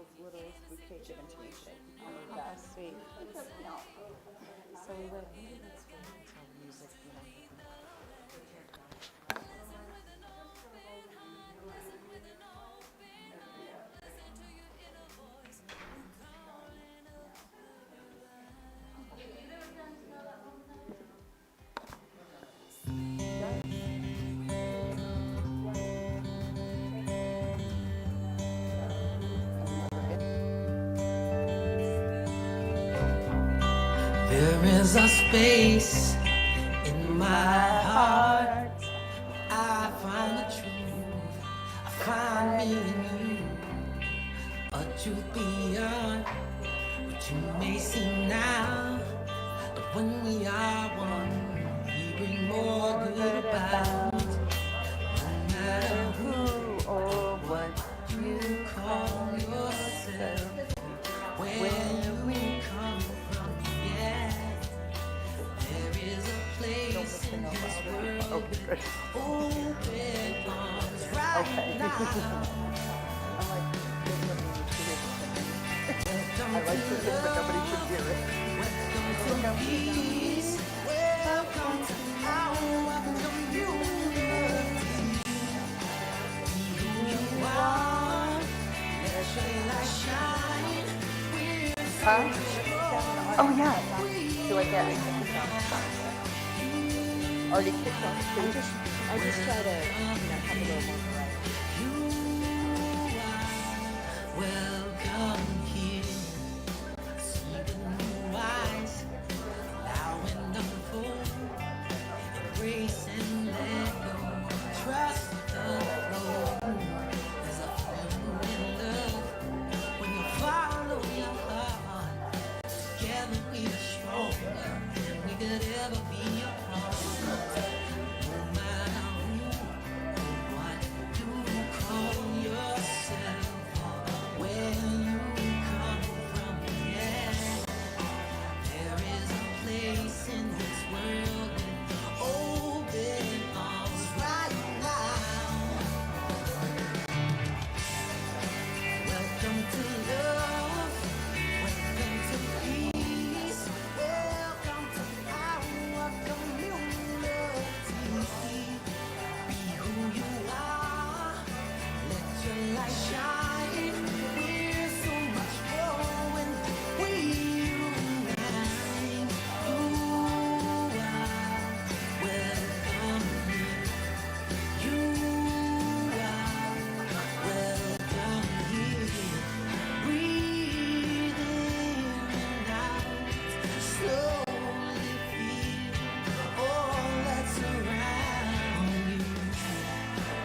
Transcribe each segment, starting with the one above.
Charles Little's Bouquet d'Invitation. I'll need that. Sweet. Because, So we went, maybe let's go until music, There is a space in my heart. I find the truth. I find me in you. A truth beyond what you may see now. But when we are one, we bring more good about. No matter who or what you call yourself, where we come from, yeah. There is a place in this world with open arms right now. I like to sing, but nobody should hear it. Welcome to peace. Welcome to our community. Be who you are. Let your light shine. We're so much more. Oh, yeah. Do I get it? Already kicked off. I just try to, have a little more variety. Welcome here. See with new eyes. Allow and unfold. Embrace and let go. Trust the flow. There's a freedom in love when you follow your heart. Together we are stronger than we could ever be apart. No matter who or what you call yourself, where you come from, yeah. There is a place in this world with open arms right now. Welcome to love. Welcome to peace. Welcome to our community. Be who you are. Let your light shine. We're so much more when we unite. You are welcome here. You are welcome here. Breathe in and out. Slowly feel all that's around you.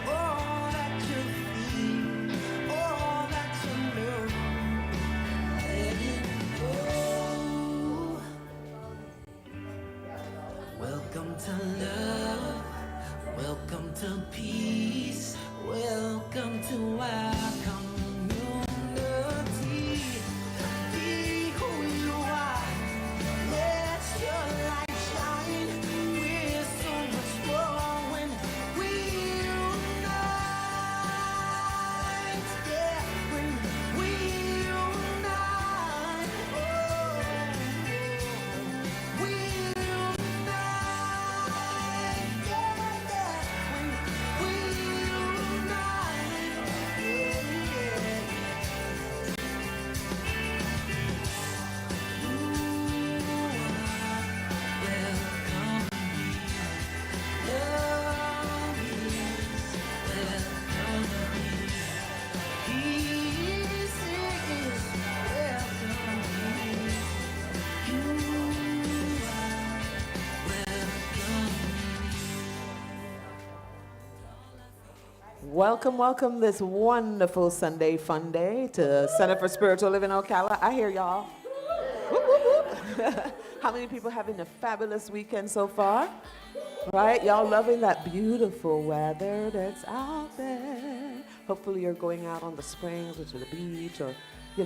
All that you feel, all that you know, let it go. Welcome to love, welcome to peace, welcome to our community. Be who you are, let your light shine. We're so much more when we unite. Yeah, when we unite. Oh, we unite. Yeah, yeah. When we unite. Yeah, yeah. You are welcome. Love is welcome. Peace is welcome. You are Welcome, welcome this wonderful Sunday fun day to Center for Spiritual Living Ocala. I hear y'all. Whoop, whoop, whoop. How many people having a fabulous weekend so far? Right? Y'all loving that beautiful weather that's out there. Hopefully you're going out on the springs or to the beach, or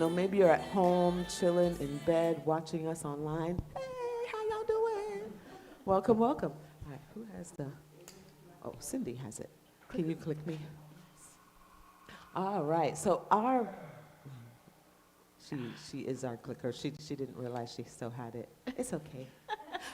maybe you're at home chilling in bed watching us online. Hey, how y'all doing? Welcome, welcome. All right, who has the... Oh, Cindy has it. Can you click me? All right, so She is our clicker. She didn't realize she still had it. It's okay.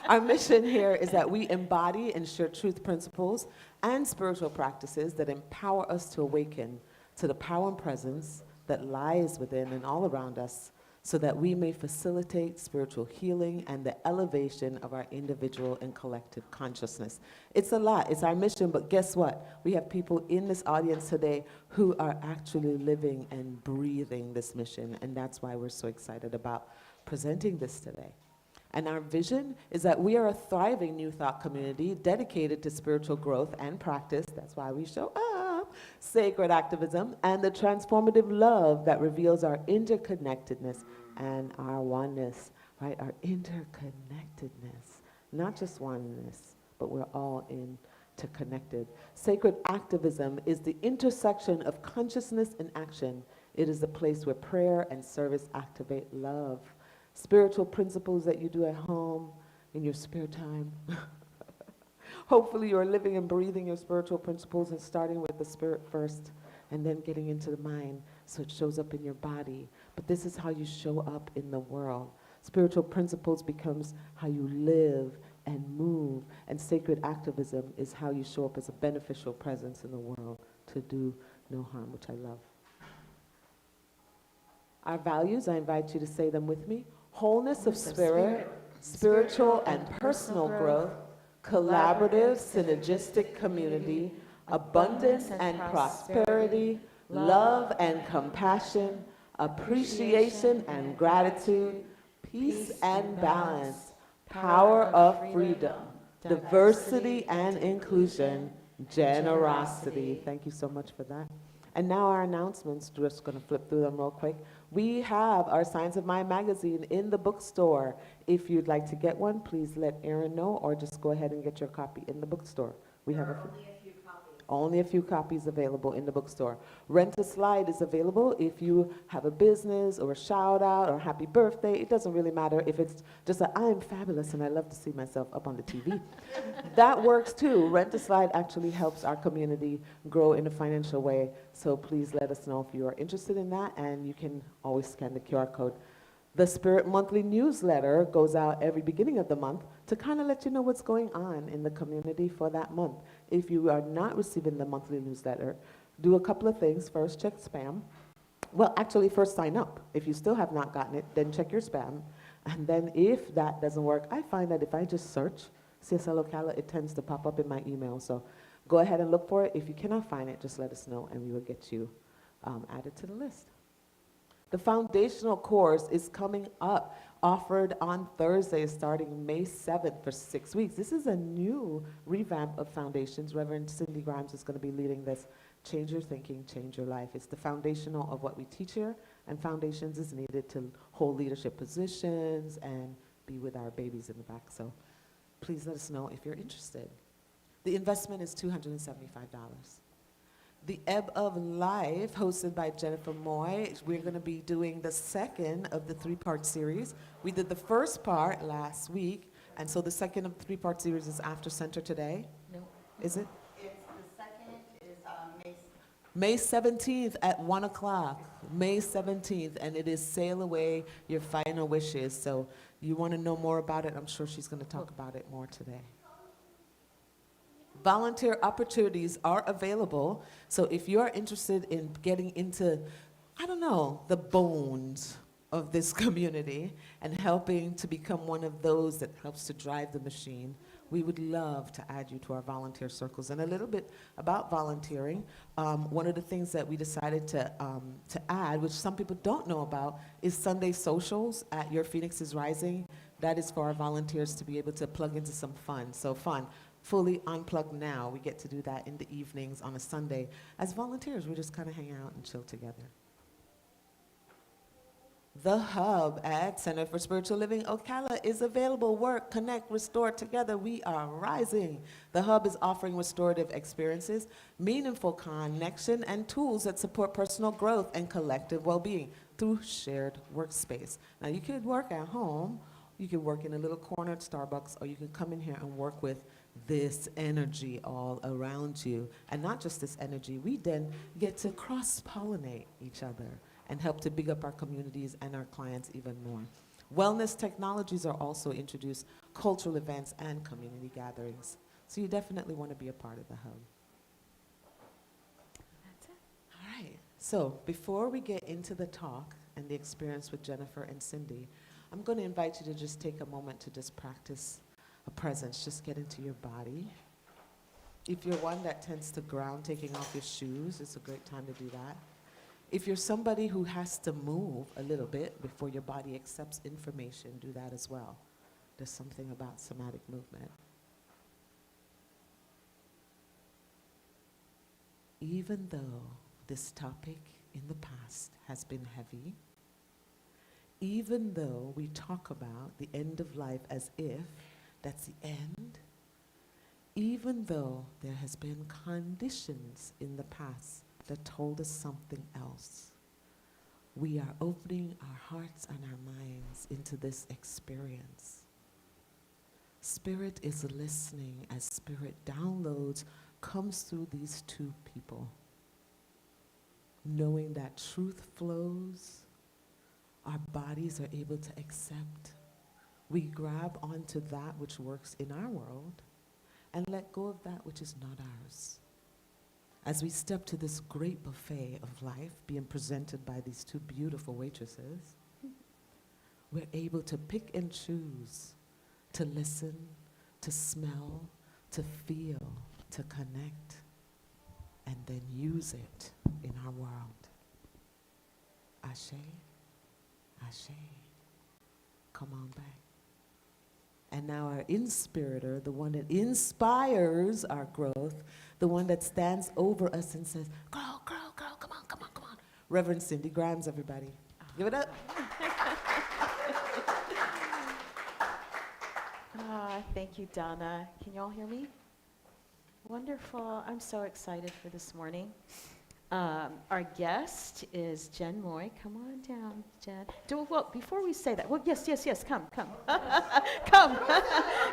Our mission here is that we embody and share truth principles and spiritual practices that empower us to awaken to the power and presence that lies within and all around us, so that we may facilitate spiritual healing and the elevation of our individual and collective consciousness. It's a lot. It's our mission, but guess what? We have people in this audience today who are actually living and breathing this mission, and that's why we're so excited about presenting this today. And our vision is that we are a thriving New Thought community dedicated to spiritual growth and practice. That's why we show up. Sacred activism and the transformative love that reveals our interconnectedness and our oneness, right? Our interconnectedness, not just oneness, but we're all interconnected. Sacred activism is the intersection of consciousness and action. It is the place where prayer and service activate love. Spiritual principles that you do at home, in your spare time. Hopefully you're living and breathing your spiritual principles and starting with the spirit first and then getting into the mind so it shows up in your body. But this is how you show up in the world. Spiritual principles becomes how you live and move, and sacred activism is how you show up as a beneficial presence in the world to do no harm, which I love. Our values, I invite you to say them with me. Wholeness of spirit, spiritual and personal growth, collaborative, synergistic community, abundance and prosperity, love and compassion, appreciation and gratitude, peace and balance, power of freedom, diversity and inclusion, generosity. Thank you so much for that. And now our announcements, just going to flip through them real quick. We have our Science of Mind magazine in the bookstore. If you'd like to get one, please let Erin know, or just go ahead and get your copy in the bookstore. We have only a few copies available in the bookstore. Rent a Slide is available if you have a business or a shout out or happy birthday. It doesn't really matter if it's just a I'm fabulous and I love to see myself up on the TV. That works too. Rent a Slide actually helps our community grow in a financial way. So please let us know if you are interested in that, and you can always scan the QR code. The Spirit Monthly newsletter goes out every beginning of the month to kind of let you know what's going on in the community for that month. If you are not receiving the monthly newsletter, do a couple of things. First, check spam. Well, actually, first sign up. If you still have not gotten it, then check your spam. And then if that doesn't work, I find that if I just search CSL Ocala, it tends to pop up in my email. So go ahead and look for it. If you cannot find it, just let us know, and we will get you added to the list. The foundational course is coming up, offered on Thursday, starting May 7th for 6 weeks. This is a new revamp of foundations. Reverend Cindy Grimes is going to be leading this. Change your thinking, change your life. It's the foundational of what we teach here, and foundations is needed to hold leadership positions and be with our babies in the back. So please let us know if you're interested. The investment is $275. The Ebb of Life, hosted by Jennifer Moye. We're going to be doing the second of the three-part series. We did the first part last week, and so the second of the three-part series is after center today. No. Is it? It's the second is May 17th at 1 o'clock. May 17th, and it is Sail Away Your Final Wishes. So you want to know more about it, I'm sure she's going to talk about it more today. Volunteer opportunities are available. So if you're interested in getting into, I don't know, the bones of this community and helping to become one of those that helps to drive the machine, we would love to add you to our volunteer circles. And a little bit about volunteering, one of the things that we decided to add, which some people don't know about, is Sunday socials at Your Phoenix is Rising. That is for our volunteers to be able to plug into some fun. So fun. Fully unplugged now. We get to do that in the evenings on a Sunday. As volunteers, we just kind of hang out and chill together. The Hub at Center for Spiritual Living Ocala is available. Work, connect, restore. Together we are rising. The Hub is offering restorative experiences, meaningful connection, and tools that support personal growth and collective well-being through shared workspace. Now you could work at home, you could work in a little corner at Starbucks, or you can come in here and work with this energy all around you. And not just this energy, we then get to cross-pollinate each other and help to big up our communities and our clients even more. Wellness technologies are also introduced, cultural events and community gatherings. So you definitely want to be a part of the hub. That's it. All right. So before we get into the talk and the experience with Jennifer and Cindy, I'm going to invite you to just take a moment to just practice a presence. Just get into your body. If you're one that tends to ground, taking off your shoes, it's a great time to do that. If you're somebody who has to move a little bit before your body accepts information, do that as well. There's something about somatic movement. Even though this topic in the past has been heavy, even though we talk about the end of life as if that's the end, even though there has been conditions in the past that told us something else, we are opening our hearts and our minds into this experience. Spirit is listening as Spirit downloads, comes through these two people, knowing that truth flows, our bodies are able to accept. We grab onto that which works in our world and let go of that which is not ours. As we step to this great buffet of life being presented by these two beautiful waitresses, we're able to pick and choose, to listen, to smell, to feel, to connect, and then use it in our world. Ashe, ashe. Come on back. And now our inspirator, the one that inspires our growth, the one that stands over us and says, girl, girl, girl, come on, come on, come on. Reverend Cindy Grimes, everybody. Give it up. Thank you, Donna. Can you all hear me? Wonderful. I'm so excited for this morning. Our guest is Jen Moye. Come on down, Jen. Well, before we say that, well, yes, come.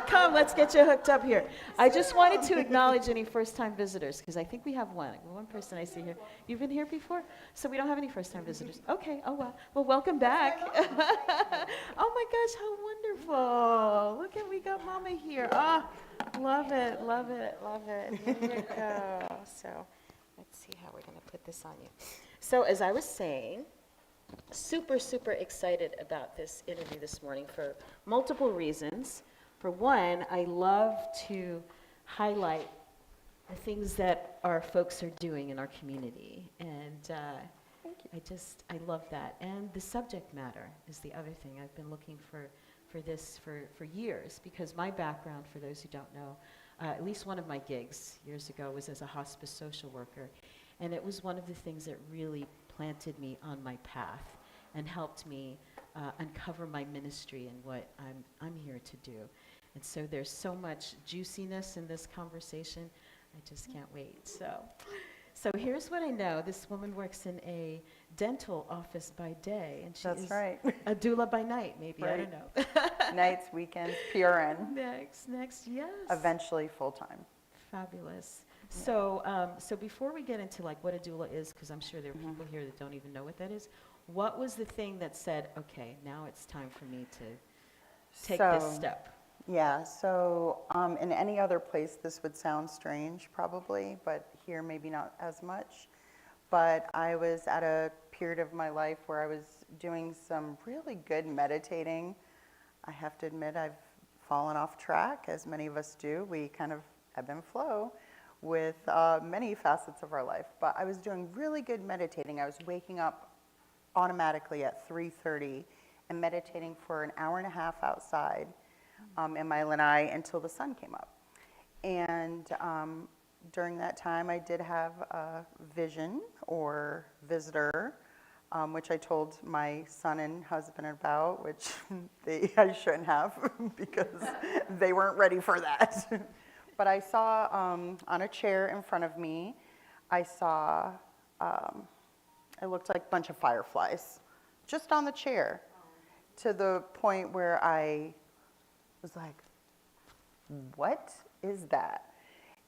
Come, let's get you hooked up here. I just wanted to acknowledge any first-time visitors, because I think we have one person I see here. You've been here before? So we don't have any first-time visitors. Okay, oh, well. Well, welcome back. Oh, my gosh, how wonderful. Look at, we got Mama here. Ah, love it. Here you go. So let's see how we're going to put this on you. So as I was saying, super excited about this interview this morning for multiple reasons. For one, I love to highlight the things that our folks are doing in our community. And I love that. And the subject matter is the other thing. I've been looking for this for years, because my background, for those who don't know, at least one of my gigs years ago was as a hospice social worker. And it was one of the things that really planted me on my path and helped me uncover my ministry and what I'm here to do. And so there's so much juiciness in this conversation. I just can't wait. So here's what I know. This woman works in a dental office by day, and she is right. a doula by night, maybe. I don't know. Nights, weekends, PRN. Next, yes. Eventually full-time. Fabulous. So before we get into like what a doula is, because I'm sure there are people here that don't even know what that is, what was the thing that said, okay, now it's time for me to take this step? Yeah, so in any other place this would sound strange probably, but here maybe not as much. But I was at a period of my life where I was doing some really good meditating. I have to admit I've fallen off track, as many of us do. We kind of ebb and flow with many facets of our life. But I was doing really good meditating. I was waking up automatically at 3:30 and meditating for an hour and a half outside in my lanai until the sun came up. And during that time, I did have a vision or visitor, which I told my son and husband about, which I shouldn't have because they weren't ready for that. But I saw on a chair in front of me, I saw, it looked like a bunch of fireflies just on the chair, to the point where I was like, what is that?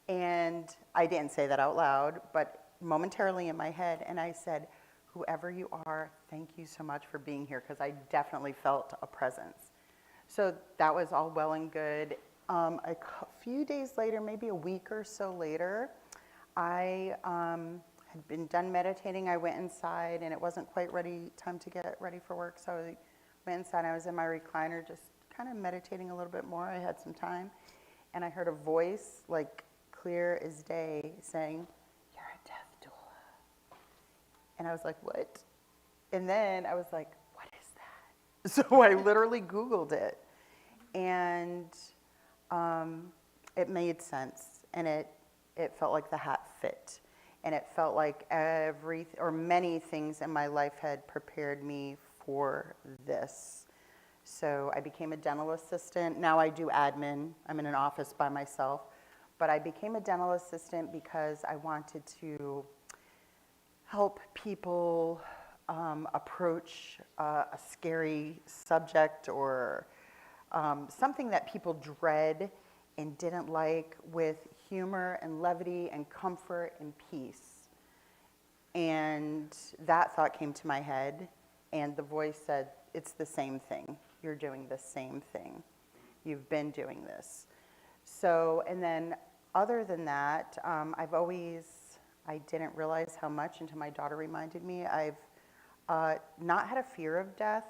And I didn't say that out loud, but momentarily in my head, and I said, whoever you are, thank you so much for being here, because I definitely felt a presence. So that was all well and good. Few days later, maybe a week or so later, I had been done meditating. I went inside, and it wasn't quite time to get ready for work, so I went inside. I was in my recliner just kind of meditating a little bit more. I had some time, and I heard a voice, like clear as day, saying, "You're a death doula." And I was like, "What?" And then I was like, "What is that?" So I literally Googled it, and it made sense, and it felt like the hat fit, and it felt like many things in my life had prepared me for this. So I became a dental assistant. Now I do admin. I'm in an office by myself, but I became a dental assistant because I wanted to help people approach a scary subject or something that people dread and didn't like with humor and levity and comfort and peace. And that thought came to my head, and the voice said, "It's the same thing. You're doing the same thing. You've been doing this." So, and then other than that, I didn't realize how much until my daughter reminded me. I've not had a fear of death,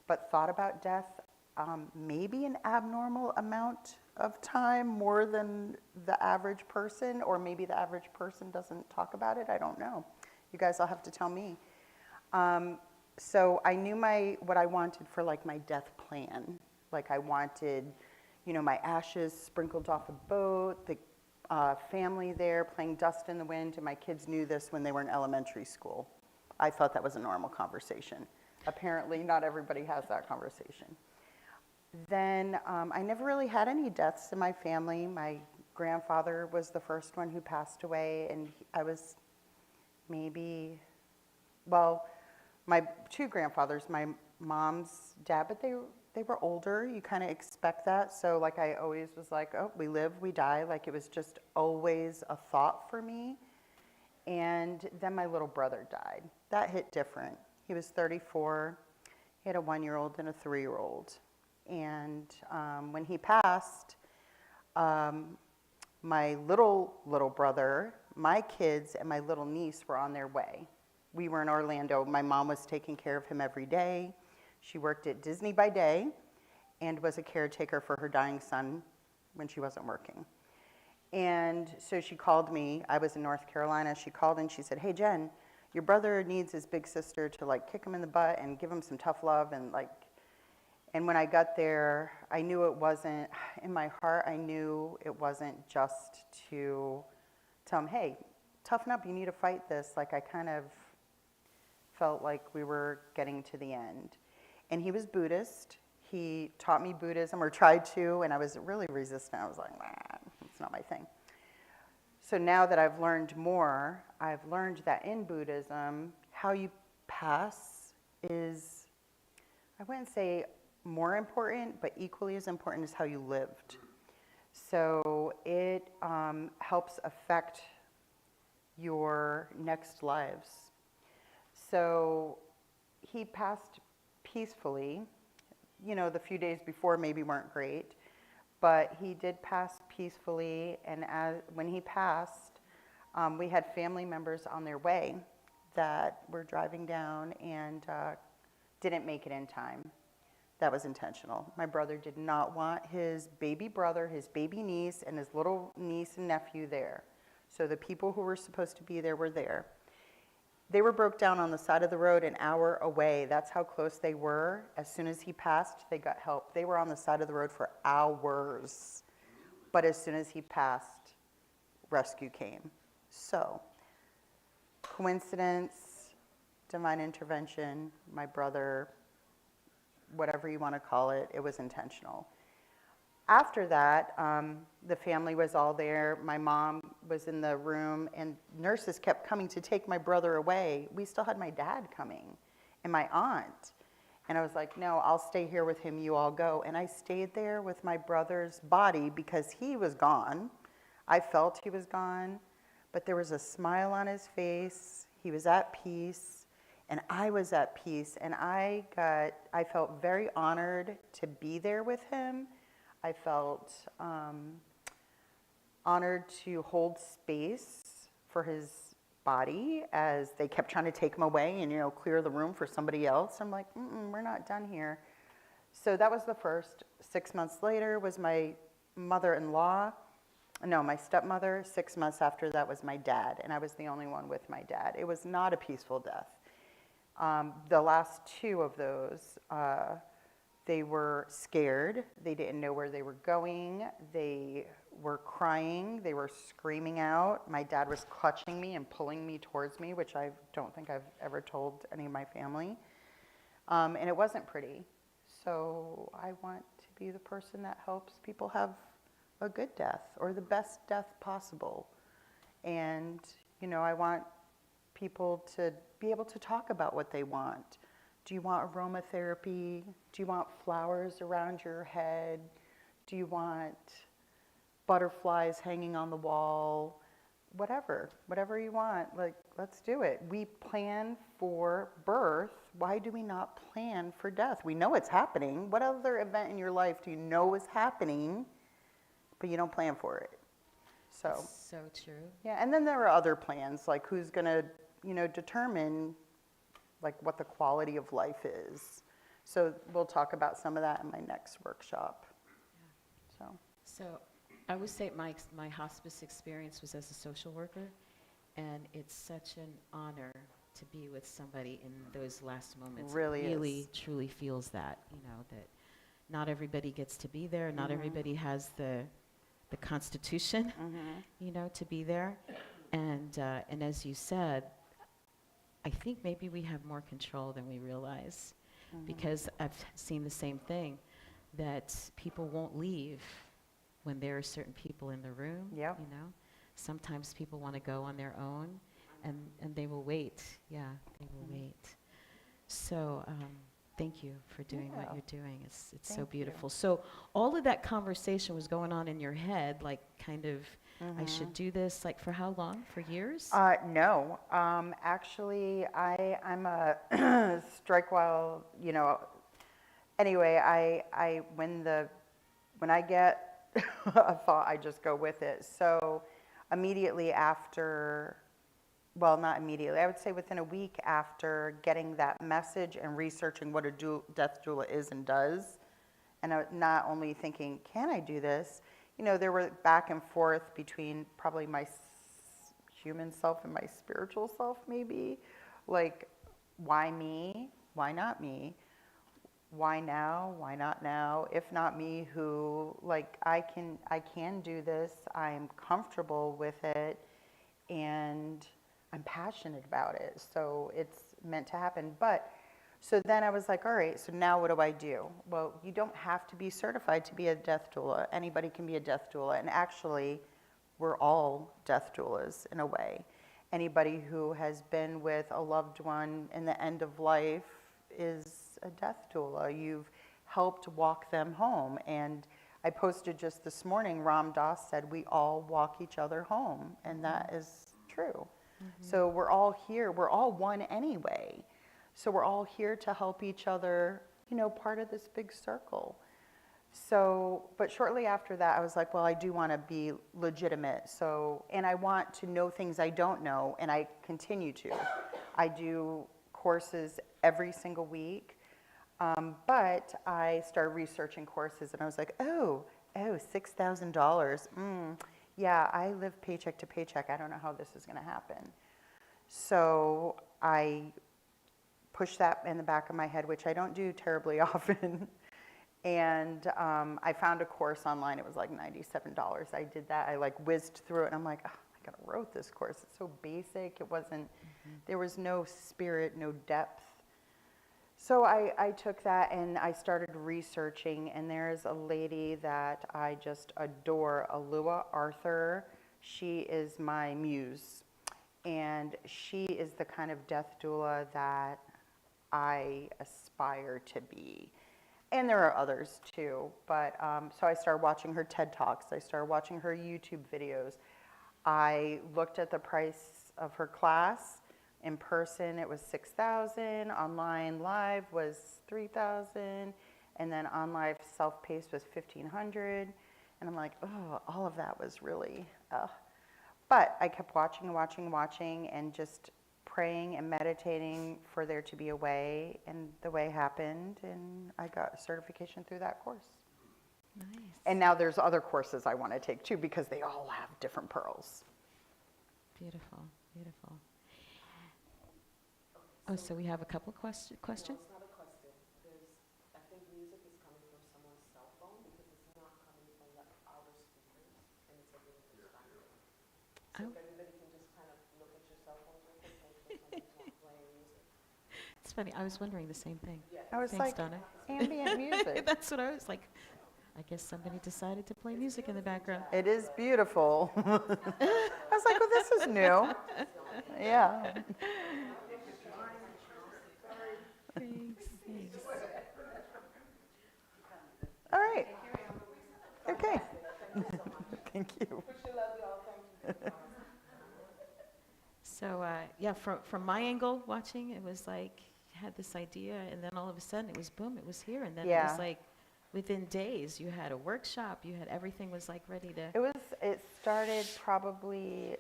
but thought about death maybe an abnormal amount of time, more than the average person, or maybe the average person doesn't talk about it. I don't know. You guys all have to tell me. So I knew what I wanted for like my death plan. Like I wanted, my ashes sprinkled off a boat, the family there playing Dust in the Wind, and my kids knew this when they were in elementary school. I thought that was a normal conversation. Apparently, not everybody has that conversation. Then I never really had any deaths in my family. My grandfather was the first one who passed away, and I was my two grandfathers, my mom's dad, but they were older. You kind of expect that. So like I always was like, oh, we live, we die. Like it was just always a thought for me. And then my little brother died. That hit different. He was 34. He had a 1-year-old and a 3-year-old. And when he passed, my little brother, my kids, and my little niece were on their way. We were in Orlando. My mom was taking care of him every day. She worked at Disney by day and was a caretaker for her dying son when she wasn't working. And so she called me. I was in North Carolina. She called and she said, "Hey, Jen, your brother needs his big sister to like kick him in the butt and give him some tough love." And when I got there, I knew it wasn't, in my heart, I knew it wasn't just to tell him, "Hey, toughen up, you need to fight this." Like I kind of felt like we were getting to the end. And he was Buddhist. He taught me Buddhism, or tried to, and I was really resistant. I was like, nah, it's not my thing. So now that I've learned more, I've learned that in Buddhism, how you pass is, I wouldn't say more important, but equally as important is how you lived. So it helps affect your next lives. So he passed peacefully. The few days before maybe weren't great, but he did pass peacefully. And when he passed, we had family members on their way that were driving down and didn't make it in time. That was intentional. My brother did not want his baby brother, his baby niece, and his little niece and nephew there. So the people who were supposed to be there were there. They were broke down on the side of the road an hour away. That's how close they were. As soon as he passed, they got help. They were on the side of the road for hours. But as soon as he passed, rescue came. So, coincidence, divine intervention, my brother, whatever you want to call it, it was intentional. After that, the family was all there. My mom was in the room, and nurses kept coming to take my brother away. We still had my dad coming and my aunt. And I was like, no, I'll stay here with him. You all go. And I stayed there with my brother's body because he was gone. I felt he was gone, but there was a smile on his face. He was at peace. And I was at peace, and I felt very honored to be there with him. I felt honored to hold space for his body as they kept trying to take him away and, clear the room for somebody else. I'm like, we're not done here. So that was the first. 6 months later was my mother-in-law. No, my stepmother. 6 months after that was my dad, and I was the only one with my dad. It was not a peaceful death. The last two of those, they were scared. They didn't know where they were going. They were crying. They were screaming out. My dad was clutching me and pulling me towards me, which I don't think I've ever told any of my family. And it wasn't pretty. So I want to be the person that helps people have a good death or the best death possible. And, I want people to be able to talk about what they want. Do you want aromatherapy? Do you want flowers around your head? Do you want butterflies hanging on the wall? Whatever you want, let's do it. We plan for birth. Why do we not plan for death? We know it's happening. What other event in your life do you know is happening, but you don't plan for it? So true. yeah, and then there are other plans, like who's going to, determine what the quality of life is. So we'll talk about some of that in my next workshop. Yeah. So I would say my hospice experience was as a social worker, and it's such an honor to be with somebody in those last moments. Really it really is. truly feels that, that not everybody gets to be there, not everybody has the constitution, to be there. And as you said, I think maybe we have more control than we realize, because I've seen the same thing, that people won't leave when there are certain people in the room. Yep. Sometimes people want to go on their own, and they will wait. Yeah, they will wait. So thank you for doing what you're doing. It's so Thank beautiful. you. So all of that conversation was going on in your head, like kind of, I should do this, like for how long? For years? No. Actually, I'm a strike while, anyway, when I get a thought, I just go with it. So immediately after, well, not immediately, I would say within a week after getting that message and researching what a death doula is and does, and not only thinking, can I do this? There were back and forth between probably my human self and my spiritual self, maybe. Like, why me? Why not me? Why now? Why not now? If not me, who? I can do this. I'm comfortable with it, and I'm passionate about it. So it's meant to happen. So then I was like, all right, so now what do I do? Well, you don't have to be certified to be a death doula. Anybody can be a death doula. And actually, we're all death doulas in a way. Anybody who has been with a loved one in the end of life is a death doula. You've helped walk them home. And I posted just this morning, Ram Dass said, we all walk each other home. And that is true. So we're all here. We're all one anyway. So we're all here to help each other, part of this big circle. So, but shortly after that, I was like, well, I do want to be legitimate. So, and I want to know things I don't know, and I continue to. I do courses every single week, but I started researching courses, and I was like, $6,000. Yeah, I live paycheck to paycheck. I don't know how this is going to happen. So I pushed that in the back of my head, which I don't do terribly often. And I found a course online. It was like $97. I did that. I whizzed through it, and I'm like, oh, I wrote this course. It's so basic. It wasn't, there was no spirit, no depth. So I took that and I started researching, and there's a lady that I just adore, Alua Arthur. She is my muse, and she is the kind of death doula that I aspire to be. And there are others too, but so I started watching her TED Talks. I started watching her YouTube videos. I looked at the price of her class, In person, it was 6,000. Online live was 3,000. And then on live self-paced was 1,500. And I'm like, oh, all of that was really, But I kept watching and watching and watching and just praying and meditating for there to be a way. And the way happened, and I got a certification through that course. Nice. And now there's other courses I want to take too, because they all have different pearls. Beautiful, beautiful. Oh, so we have a couple questions? No, it's not a question. I think music is coming from someone's cell phone because it's not coming from the outer speakers, and it's a little distracting. So Oh. if everybody can just kind of look at your cell phones real quick, make sure somebody's not playing music. It's funny, I was wondering the same thing. I was Thanks, like, Donna. ambient music. That's what I was like. I guess somebody decided to play music in the background. It is beautiful. I was like, well, this is new. Yeah. Thanks, thanks. All right. Okay. Thank you. So, yeah, from my angle watching, it was like, you had this idea, and then all of a sudden, it was boom, it was here, and then it Yeah. was like, within days, you had a workshop, you had everything was like ready to. It started probably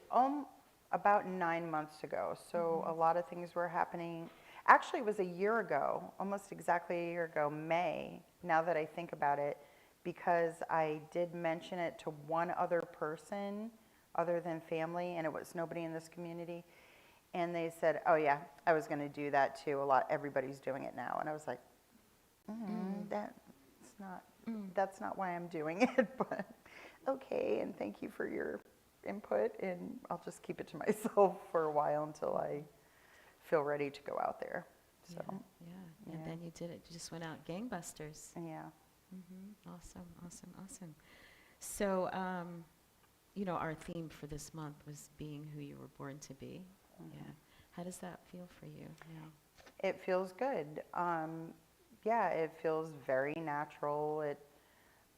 about 9 months ago. So a lot of things were happening. Actually, it was a year ago, almost exactly a year ago, May, now that I think about it, because I did mention it to one other person other than family, and it was nobody in this community. And they said, oh yeah, I was going to do that too. Everybody's doing it now. And I was like, that's not why I'm doing it, but okay, and thank you for your input, and I'll just keep it to myself for a while until I feel ready to go out there. So, Yeah, and yeah. then you did it, you just went out gangbusters. yeah. Awesome, awesome, awesome. So, you know, our theme for this month was being who you were born to be. Yeah. How does that feel for you now? It feels good. Yeah, it feels very natural.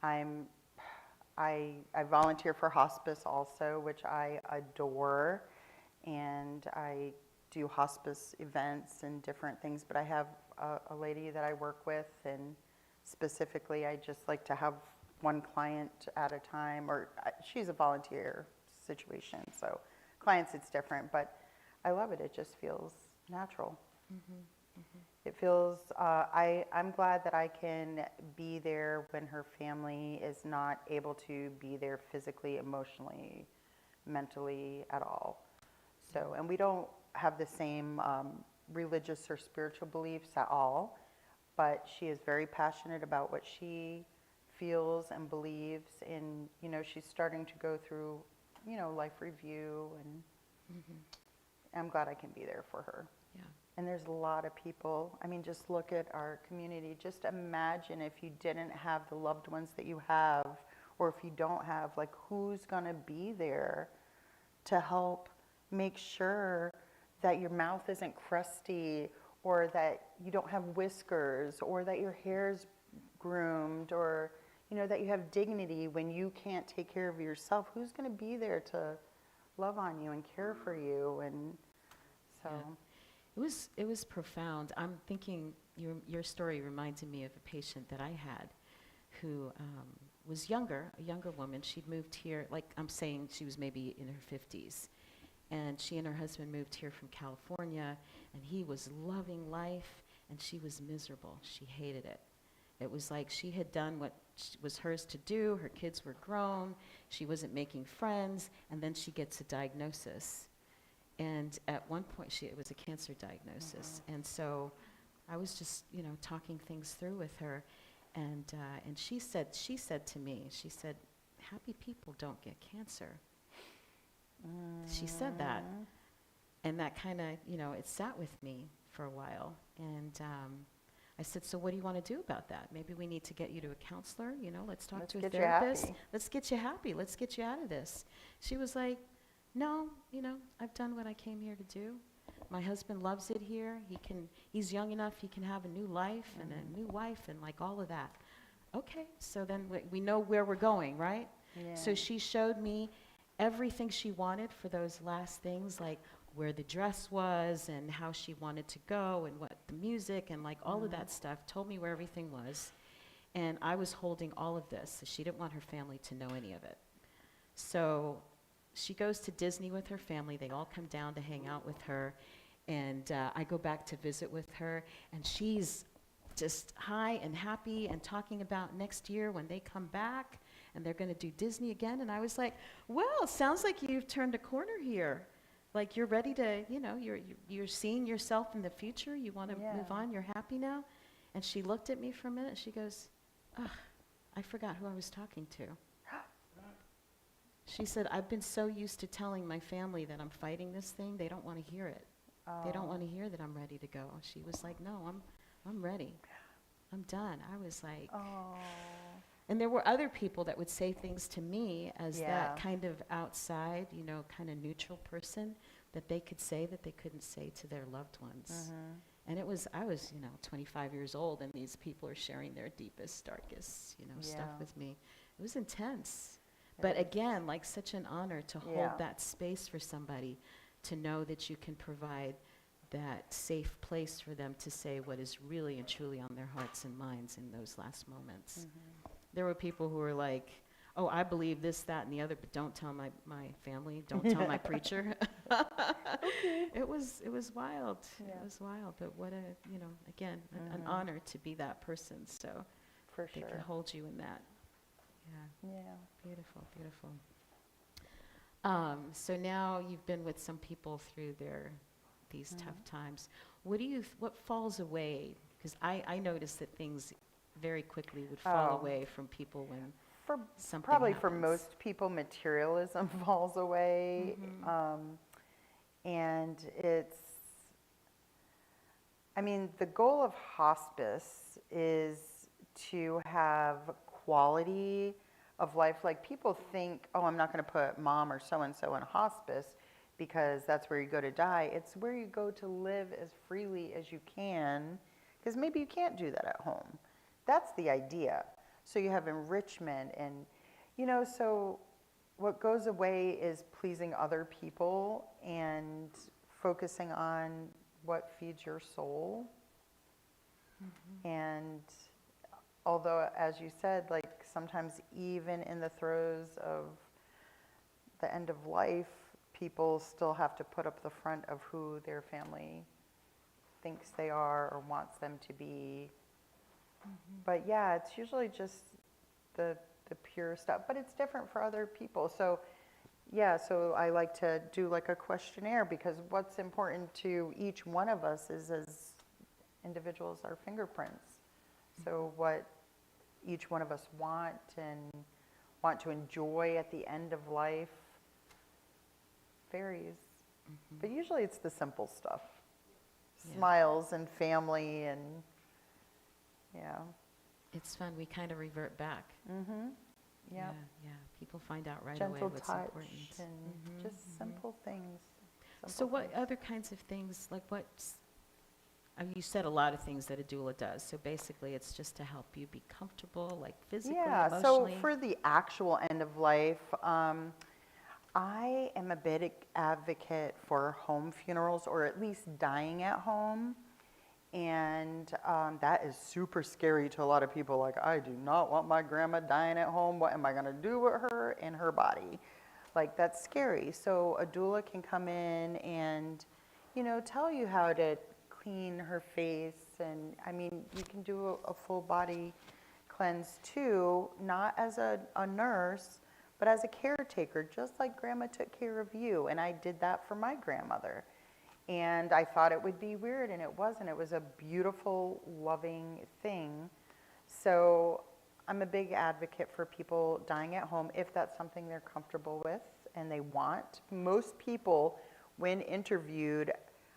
I volunteer for hospice also, which I adore, and I do hospice events and different things, but I have a lady that I work with, and specifically I just like to have one client at a time, or she's a volunteer situation, so clients it's different, but I love it. It just feels natural. It feels, I'm glad that I can be there when her family is not able to be there physically, emotionally, mentally at all. So, and we don't have the same religious or spiritual beliefs at all, but she is very passionate about what she feels and believes, and, you know, she's starting to go through, you know, life review, and I'm glad I can be there for her. Yeah. And there's a lot of people. I mean, just look at our community. Just imagine if you didn't have the loved ones that you have, or if you don't have, like, who's going to be there to help make sure that your mouth isn't crusty, or that you don't have whiskers, or that your hair's groomed, or, you know, that you have dignity when you can't take care of yourself. Who's going to be there to love on you and care for you? And so... Yeah. It was profound. I'm thinking your story reminded me of a patient that I had who was younger, a younger woman. She'd moved here, like I'm saying, she was maybe in her 50s. And she and her husband moved here from California, and he was loving life, and she was miserable. She hated it. It was like she had done what was hers to do. Her kids were grown. She wasn't making friends, and then she gets a diagnosis. And at one point, it was a cancer diagnosis. And so I was just, you know, talking things through with her. And she said to me, she said, happy people don't get cancer. She said that. And that kind of, you know, it sat with me for a while. And I said, so what do you want to do about that? Maybe we need to get you to a counselor, you know, let's talk Let's to a get you therapist. happy. Let's get you happy. Let's get you out of this. She was like, no, you know, I've done what I came here to do. My husband loves it here. He's young enough, he can have a new life and a new wife and like all of that. Okay, so then we know where we're going, right? Yeah. So she showed me everything she wanted for those last things, like where the dress was and how she wanted to go and what the music and like all of that stuff, told me where everything was. And I was holding all of this. So she didn't want her family to know any of it. So she goes to Disney with her family. They all come down to hang out with her. And I go back to visit with her. And she's just high and happy and talking about next year when they come back and they're going to do Disney again. And I was like, well, sounds like you've turned a corner here. Like you're ready to, you know, you're seeing yourself in the future. You want to move on. You're happy now. And she looked at me for a minute and she goes, ugh, I forgot who I was talking to. She said, I've been so used to telling my family that I'm fighting this thing, they don't want to hear it. They don't want to hear that I'm ready to go. She was like, no, I'm ready. I'm done. I was like, and there were other people that would say things to me as that kind of outside, you know, kind of neutral person that they could say that they couldn't say to their loved ones. And I was, you know, 25 years old and these people are sharing their deepest, darkest, you know, stuff with me. It was intense. But again, like such an honor to hold that space for somebody, to know that you can provide that safe place for them to say what is really and truly on their hearts and minds in those last moments. There were people who were like, oh, I believe this, that, and the other, but don't tell my family, don't tell my preacher. It was wild. It was wild, but what a, you know, again, an honor to be that person. So For they sure. can hold you in that. Yeah. Yeah. Beautiful, beautiful. So now you've been with some people through these tough times. What falls away? Because I noticed that things very quickly would fall away from people when something Probably for happens. most people, materialism falls away. And I mean, the goal of hospice is to have quality of life. Like people think, oh, I'm not going to put mom or so-and-so in hospice because that's where you go to die. It's where you go to live as freely as you can, because maybe you can't do that at home. That's the idea. So you have enrichment and, you know, so what goes away is pleasing other people and focusing on what feeds your soul. And although, as you said, like sometimes even in the throes of the end of life, people still have to put up the front of who their family thinks they are or wants them to be. But yeah, it's usually just the pure stuff, but it's different for other people. So yeah, so I like to do like a questionnaire, because what's important to each one of us is, as individuals, our fingerprints. So what each one of us want to enjoy at the end of life varies. But usually it's the simple stuff. Smiles and family and, It's fun. We kind of revert back. Yeah. Yeah. People find out right away Gentle what's touch important. and just simple things. So Simple what things. other kinds of things, like you said a lot of things that a doula does. So basically it's just to help you be comfortable, like physically, Yeah, so emotionally. for the actual end of life, I am a big advocate for home funerals, or at least dying at home. And that is super scary to a lot of people. Like, I do not want my grandma dying at home. What am I going to do with her and her body? Like, that's scary. So a doula can come in and, you know, tell you how to clean her face. And I mean, you can do a full body cleanse too, not as a nurse, but as a caretaker, just like grandma took care of you. And I did that for my grandmother. And I thought it would be weird, and it wasn't. It was a beautiful, loving thing. So I'm a big advocate for people dying at home if that's something they're comfortable with and they want. Most people, when interviewed,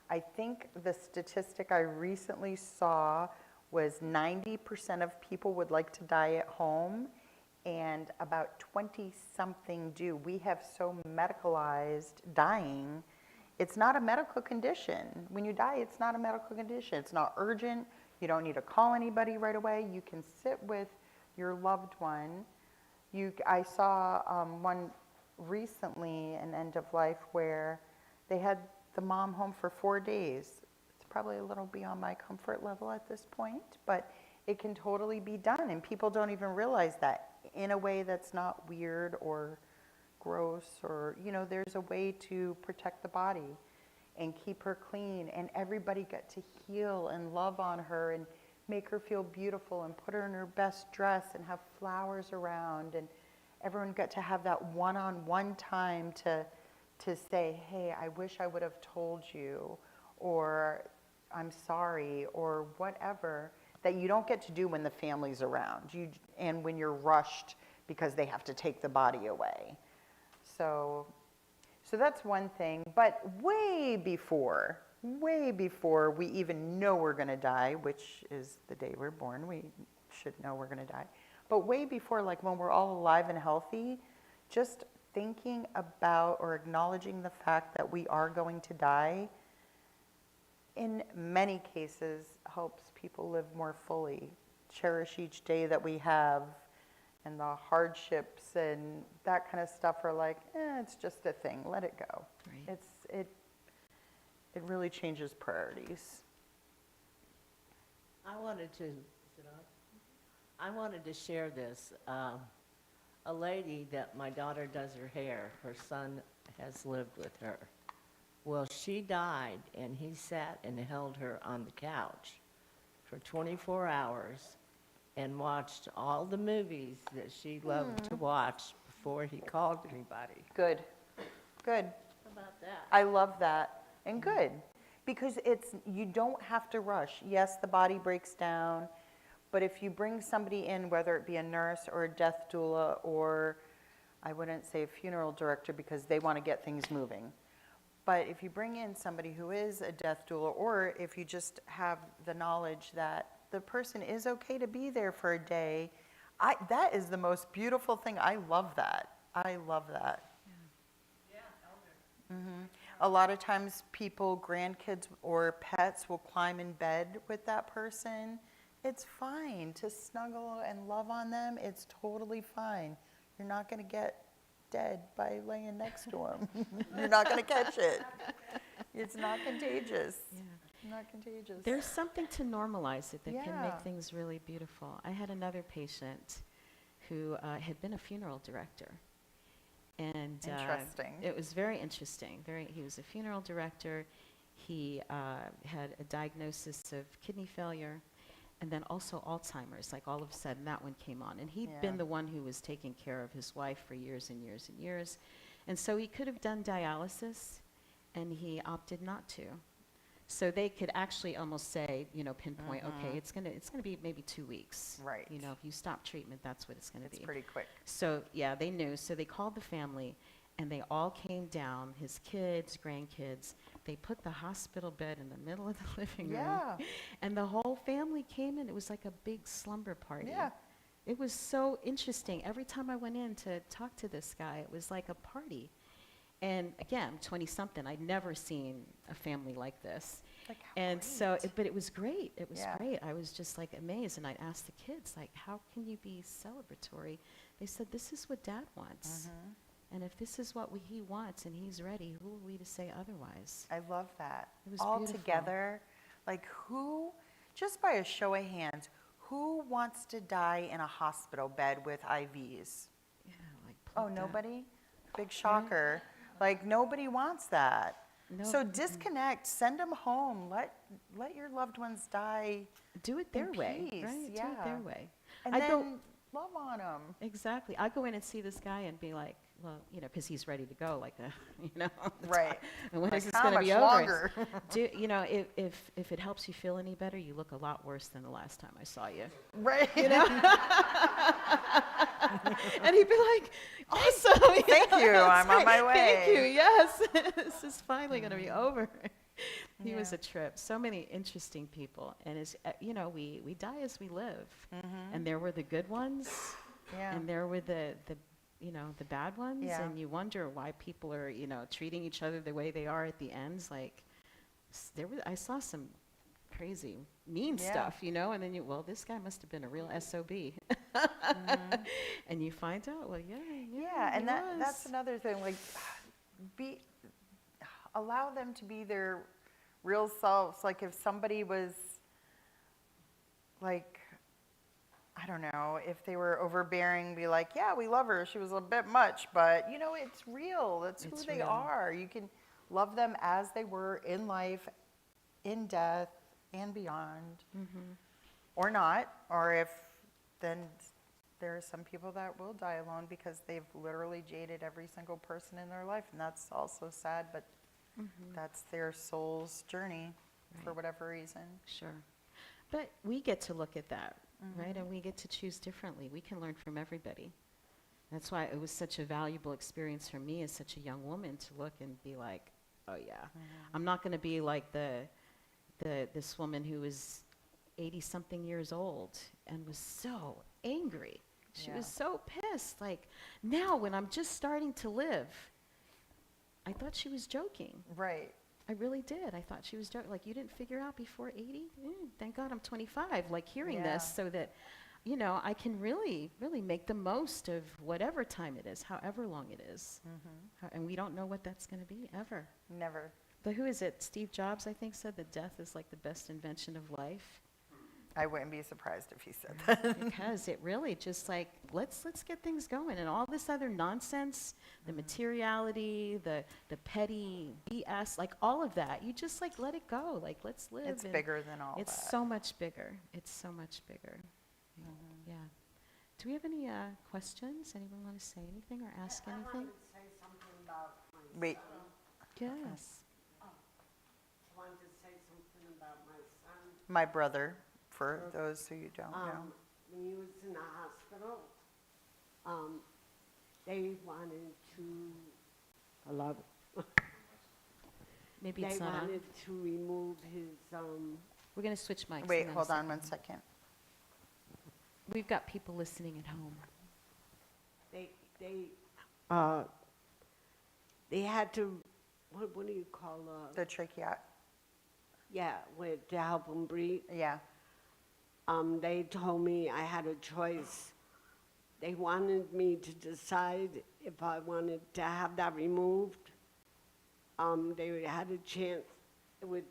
I think the statistic I recently saw was 90% of people would like to die at home, and about 20-something do. We have so medicalized dying. It's not a medical condition. When you die, it's not a medical condition. It's not urgent. You don't need to call anybody right away. You can sit with your loved one. I saw one recently, an end of life, where they had the mom home for 4 days. It's probably a little beyond my comfort level at this point, but it can totally be done, and people don't even realize that in a way that's not weird or gross, or, there's a way to protect the body and keep her clean, and everybody got to heal and love on her and make her feel beautiful and put her in her best dress and have flowers around, and everyone got to have that one-on-one time to say, hey, I wish I would have told you, or I'm sorry, or whatever, that you don't get to do when the family's around, and when you're rushed because they have to take the body away. So that's one thing, but way before we even know we're going to die, which is the day we're born, we should know we're going to die, but way before, like when we're all alive and healthy, just thinking about or acknowledging the fact that we are going to die, in many cases, helps people live more fully, cherish each day that we have, and the hardships and that kind of stuff are like, it's just a thing, let it go. Right. It really changes priorities. I wanted to, I wanted to share this. A lady that my daughter does her hair, her son has lived with her. Well, she died, and he sat and held her on the couch for 24 hours and watched all the movies that she loved to watch before he called anybody. Good. How about that? I love that. And good. Because you don't have to rush. Yes, the body breaks down, but if you bring somebody in, whether it be a nurse or a death doula, or I wouldn't say a funeral director because they want to get things moving. But if you bring in somebody who is a death doula, or if you just have the knowledge that the person is okay to be there for a day, that is the most beautiful thing. I love that. I love that. A lot of times people, grandkids or pets, will climb in bed with that person. It's fine to snuggle and love on them. It's totally fine. You're not going to get dead by laying next to them. You're not going to catch it. It's not contagious. Not contagious. There's something to normalize it that can Yeah. make things really beautiful. I had another patient who had been a funeral director. And Interesting. it was very interesting. He was a funeral director. He had a diagnosis of kidney failure and then also Alzheimer's. Like all of a sudden that one came on. And he'd been Yeah. the one who was taking care of his wife for years and years and years. And so he could have done dialysis, and he opted not to. So they could actually almost say, pinpoint, okay, it's gonna be maybe 2 weeks. Right. If you stop treatment, that's what it's gonna It's be. pretty quick. So, yeah, they knew. So they called the family, and they all came down, his kids, grandkids. They put the hospital bed in the middle of the living room. Yeah. And the whole family came in. It was like a big slumber party. Yeah. It was so interesting. Every time I went in to talk to this guy, it was like a party. And again, 20-something, I'd never seen a family like this. Like, how And great. so, but it was great. It was Yeah. great. I was just like amazed. And I'd ask the kids, like, how can you be celebratory? They said, this is what Dad wants. And if this is what he wants and he's ready, who are we to say otherwise? I love that. It was All beautiful. together, like just by a show of hands, who wants to die in a hospital bed with IVs? Yeah, like Oh, plug that. nobody? Big shocker. Like, nobody wants that. No, So disconnect, send them home, let your loved ones die, do it their in way, peace, right? Do it their yeah. way. and I then go- love on them. Exactly. I go in and see this guy and be like, well, because he's ready to go, like, Right. And when Like, is this how going to much be over? longer? If it helps you feel any better, you look a lot worse than the last time I saw you. Right. And he'd be like, awesome. Thank you, it's I'm on great. my Thank you, way." yes. This is finally going to be over. He was Yeah. a trip. So many interesting people. And we die as we live. And there were the good ones. Yeah. And there were the bad ones, Yeah. and you wonder why people are, treating each other the way they are at the ends. Like, I saw some crazy, mean Yeah. stuff, and then this guy must have been a real SOB. And you find out, well, yeah, Yeah, and he that's was. another thing. Like, allow them to be their real selves. Like if somebody was like, I don't know, if they were overbearing, be like, yeah, we love her. She was a bit much, but you know, it's real. That's who It's they real. are. You can love them as they were in life, in death, and beyond. Or not. Or if then there are some people that will die alone because they've literally jaded every single person in their life. And that's also sad, but that's their soul's journey for Right. whatever reason. Sure. But we get to look at that, right? And we get to choose differently. We can learn from everybody. That's why it was such a valuable experience for me as such a young woman to look and be like, oh yeah, I'm not going to be like this woman who was 80-something years old and was so angry. She Yeah. was so pissed. Like now when I'm just starting to live, I thought she was joking. Right. I really did. I thought she was joking. Like, you didn't figure out before 80? Thank God I'm 25. Like, hearing Yeah. this so that, you know, I can really, really make the most of whatever time it is, however long it is. And we don't know what that's going to be, ever. Never. But who is it? Steve Jobs, I think, said that death is like the best invention of life. I wouldn't be surprised if he said that. Because it really just like, let's get things going. And all this other nonsense, the materiality, the petty BS, like all of that, you just like let it go. Like, let's live. It's and bigger than all It's that. so much bigger. It's so much bigger. Yeah. Do we have any questions? Anyone want to say anything or ask anything? say something about my Wait, Yes. wanted to say something about my son. my brother, for those who you don't know. When he was in the hospital, they wanted to, hello? Maybe They it's not on. wanted to remove his, We're going to switch mics. Wait, in a hold on second. 1 second. We've got people listening at home. they had to, what do you call, The tracheotomy. yeah, with, to help him breathe. Yeah. They told me I had a choice. They wanted me to decide if I wanted to have that removed. They had a chance, it would,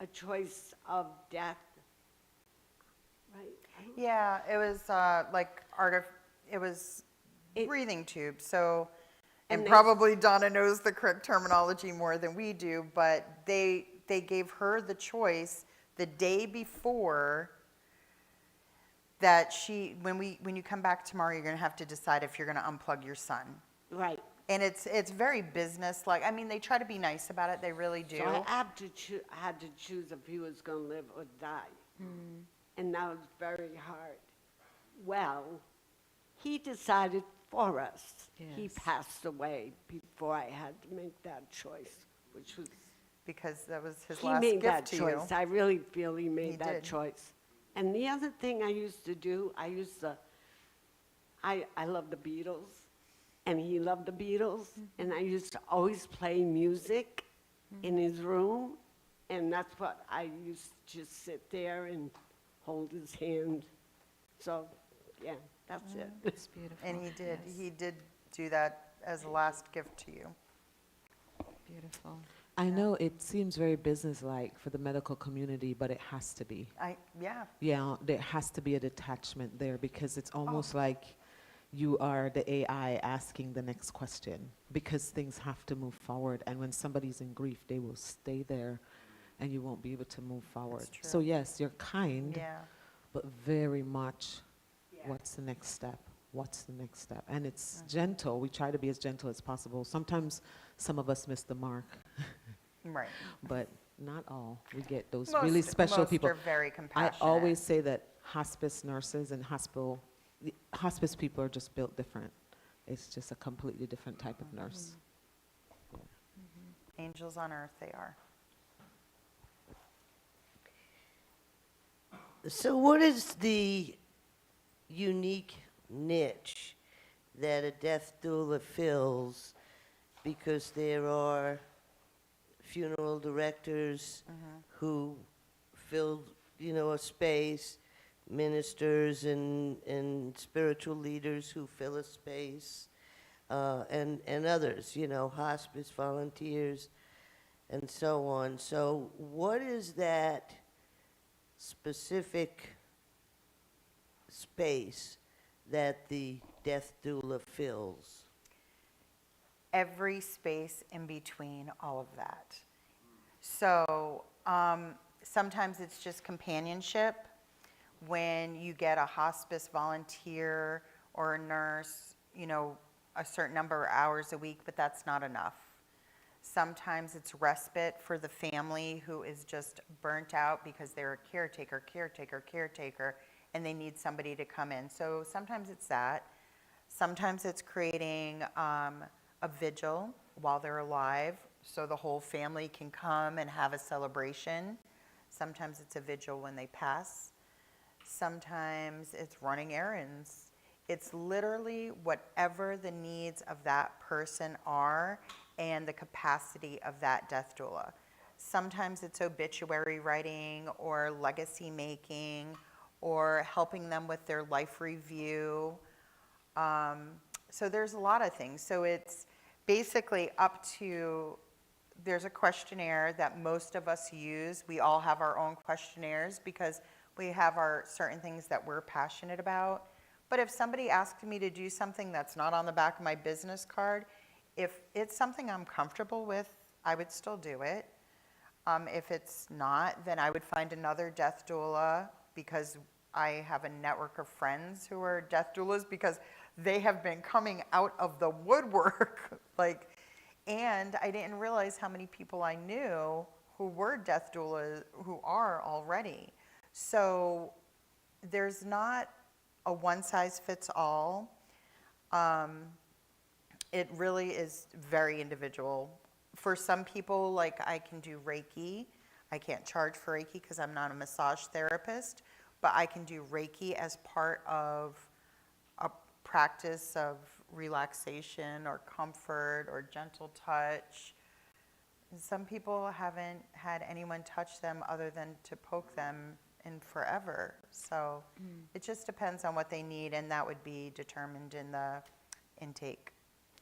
a choice of death, right? I don't- Yeah, it was like it was It- breathing tube. So, And and they- probably Donna knows the correct terminology more than we do, but they gave her the choice the day before that when you come back tomorrow, you're going to have to decide if you're going to unplug your son. Right. And it's very business-like. I mean, they try to be nice about it. They really do. So I had to choose if he was going to live or die. And that was very hard. Well, he decided for us. He Yes. passed away before I had to make that choice, which was, Because that was his he last made that gift to choice. you. I really feel he made He that did. choice. And the other thing I used to do, I love the Beatles, and he loved the Beatles, and I used to always play music in his room, and that's what I used to just sit there and hold his hand. So, yeah, that's it. It's beautiful. And he did. Yes. He did do that as a last gift to you. Beautiful. I know it seems very businesslike for the medical community, but it has to be. Yeah. Yeah, there has to be a detachment there because it's almost like you are the AI asking the next question because things have to move forward. And when somebody's in grief, they will stay there and you won't be able to move forward. true. So yes, you're kind, Yeah. but very much what's the next step? What's the next step? And it's gentle. We try to be as gentle as possible. Sometimes some of us miss the mark, Right. but not all. We get those really Most- special most people. are very I compassionate. always say that hospice nurses and hospice people are just built different. It's just a completely different type of nurse. Angels on earth, they are. So what is the unique niche that a death doula fills? Because there are funeral directors who fill, a space, ministers and spiritual leaders who fill a space. and others, hospice volunteers and so on. So what is that specific space that the death doula fills? Every space in between all of that. So sometimes it's just companionship. When you get a hospice volunteer or a nurse, a certain number of hours a week, but that's not enough. Sometimes it's respite for the family who is just burnt out because they're a caretaker, and they need somebody to come in. So sometimes it's that. Sometimes it's creating a vigil while they're alive so the whole family can come and have a celebration. Sometimes it's a vigil when they pass. Sometimes it's running errands. It's literally whatever the needs of that person are and the capacity of that death doula. Sometimes it's obituary writing or legacy making or helping them with their life review. So there's a lot of things. So it's basically up to, there's a questionnaire that most of us use. We all have our own questionnaires because we have our certain things that we're passionate about. But if somebody asked me to do something that's not on the back of my business card, if it's something I'm comfortable with, I would still do it. If it's not, then I would find another death doula because I have a network of friends who are death doulas because they have been coming out of the woodwork. And I didn't realize how many people I knew who were death doulas who are already. So there's not a one size fits all. It really is very individual. For some people, I can do Reiki. I can't charge for Reiki because I'm not a massage therapist, but I can do Reiki as part of a practice of relaxation or comfort or gentle touch. And some people haven't had anyone touch them other than to poke them in forever. So it just depends on what they need, and that would be determined in the intake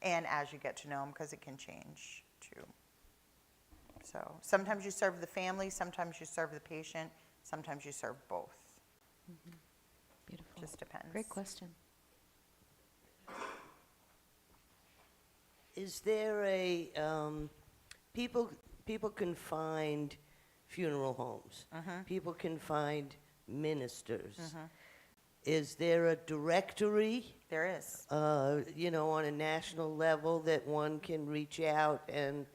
and as you get to know them, because it can change too. So sometimes you serve the family, sometimes you serve the patient, sometimes you serve both. Beautiful. Just depends. Great question. Is there a, people can find funeral homes. People can find ministers. Is there a directory, There is. on a national level that one can reach out and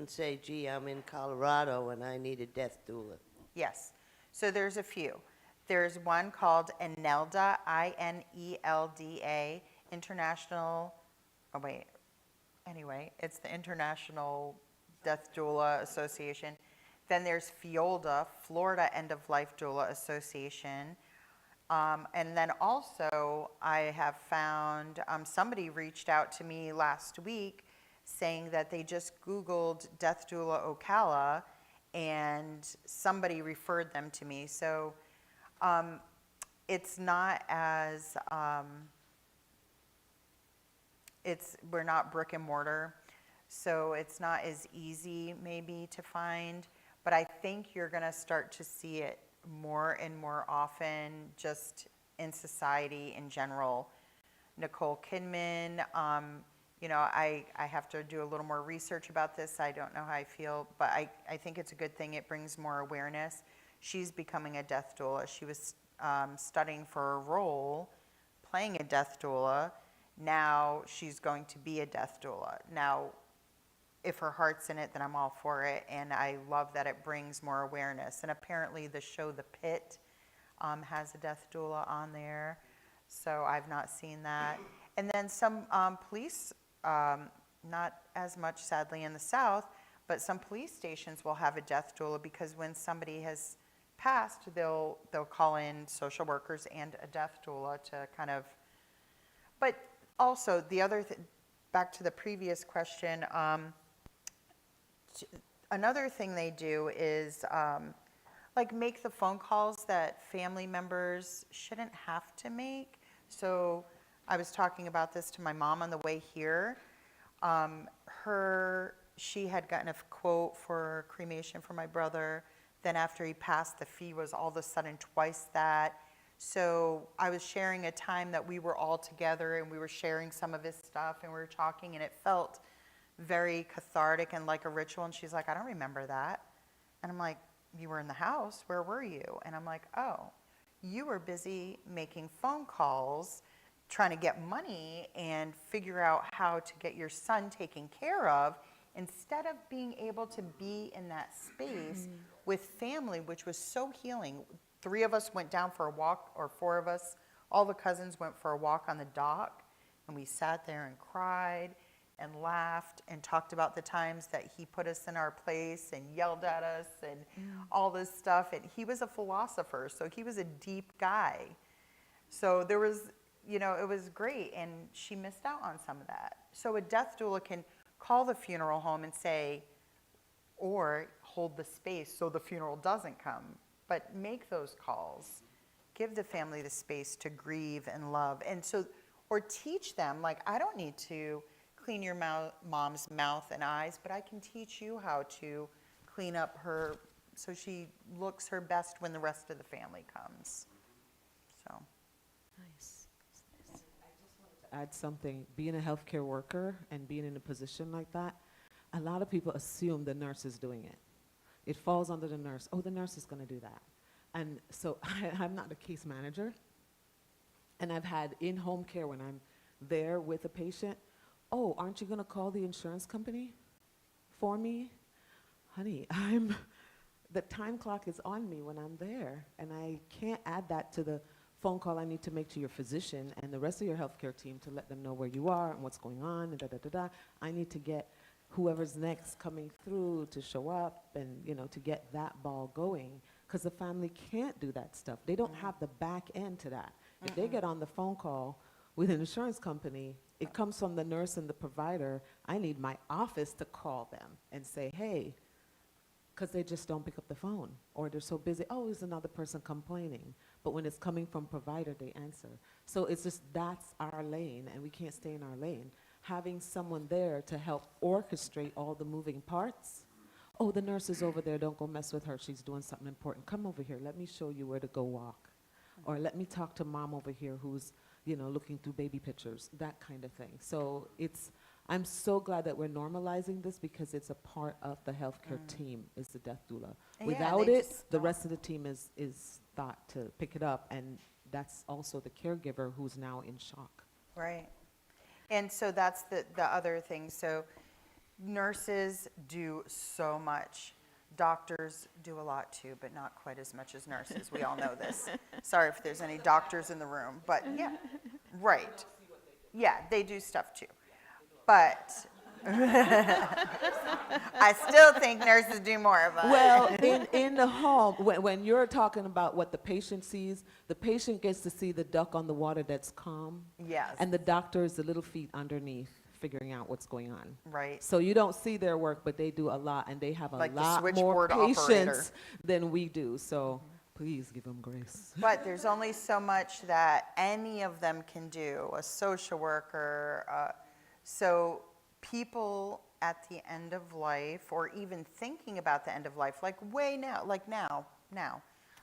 say, gee, I'm in Colorado and I need a death doula? Yes. So there's a few. There's one called INELDA, INELDA, International, it's the International Death Doula Association. Then there's FIOLDA, Florida End of Life Doula Association. And then also I have found, somebody reached out to me last week saying that they just Googled Death Doula Ocala and somebody referred them to me. So it's not as, we're not brick and mortar, so it's not as easy maybe to find, but I think you're gonna start to see it more and more often just in society in general. Nicole Kidman, I have to do a little more research about this. I don't know how I feel, but I think it's a good thing. It brings more awareness. She's becoming a death doula. She was studying for a role, playing a death doula. Now she's going to be a death doula. Now, if her heart's in it, then I'm all for it, and I love that it brings more awareness. And apparently the show The Pit has a death doula on there, so I've not seen that. And then some police, not as much sadly in the South, but some police stations will have a death doula because when somebody has passed, they'll call in social workers and a death doula to kind of, but also the other back to the previous question, another thing they do is make the phone calls that family members shouldn't have to make. So I was talking about this to my mom on the way here. She had gotten a quote for cremation for my brother. Then after he passed, the fee was all of a sudden twice that. So I was sharing a time that we were all together and we were sharing some of his stuff and we were talking, and it felt very cathartic and like a ritual. And she's like, I don't remember that. And I'm like, you were in the house. Where were you? And I'm like, oh, you were busy making phone calls, trying to get money and figure out how to get your son taken care of, instead of being able to be in that space with family, which was so healing. 3 of us went down for a walk, or 4 of us, all the cousins went for a walk on the dock, and we sat there and cried and laughed and talked about the times that he put us in our place and yelled at us and all this stuff. And he was a philosopher, so he was a deep guy. So there was, it was great, and she missed out on some of that. So a death doula can call the funeral home and say, or hold the space so the funeral doesn't come, but make those calls. Give the family the space to grieve and love. And so, or teach them, like, I don't need to clean your mom's mouth and eyes, but I can teach you how to clean up her so she looks her best when the rest of the family comes. So. Nice. Add something. Being a healthcare worker and being in a position like that, a lot of people assume the nurse is doing it. It falls under the nurse. Oh, the nurse is going to do that. And so I'm not a case manager. And I've had in-home care when I'm there with a patient. Oh, aren't you going to call the insurance company for me? Honey, the time clock is on me when I'm there. And I can't add that to the phone call I need to make to your physician and the rest of your healthcare team to let them know where you are and what's going on and da-da-da-da. I need to get whoever's next coming through to show up and, to get that ball going, because the family can't do that stuff. They don't have the back end to that. If they get on the phone call with an insurance company, it comes from the nurse and the provider. I need my office to call them and say, hey, because they just don't pick up the phone, or they're so busy, oh, there's another person complaining. But when it's coming from provider, they answer. So it's just, that's our lane, and we can't stay in our lane. Having someone there to help orchestrate all the moving parts. Oh, the nurse is over there, don't go mess with her, she's doing something important. Come over here, let me show you where to go walk. Or let me talk to mom over here who's, looking through baby pictures, that kind of thing. So I'm so glad that we're normalizing this, because it's a part of the healthcare team, is the death doula. Yeah, Without they it, just the don't. rest of the team is thought to pick it up, and that's also the caregiver who's now in shock. Right. And so that's the other thing. So nurses do so much. Doctors do a lot too, but not quite as much as nurses. We all know this. Sorry if there's any doctors in the room, but yeah, right. Yeah, they do stuff too. But I still think nurses do more, but. Well, in the home, when you're talking about what the patient sees, the patient gets to see the duck on the water that's calm. Yes. And the doctor is the little feet underneath, figuring out what's going on. Right. So you don't see their work, but they do a lot, and they have a Like the lot more switchboard patience operator. than we do. So please give them grace. But there's only so much that any of them can do, a social worker. So people at the end of life, or even thinking about the end of life, like now,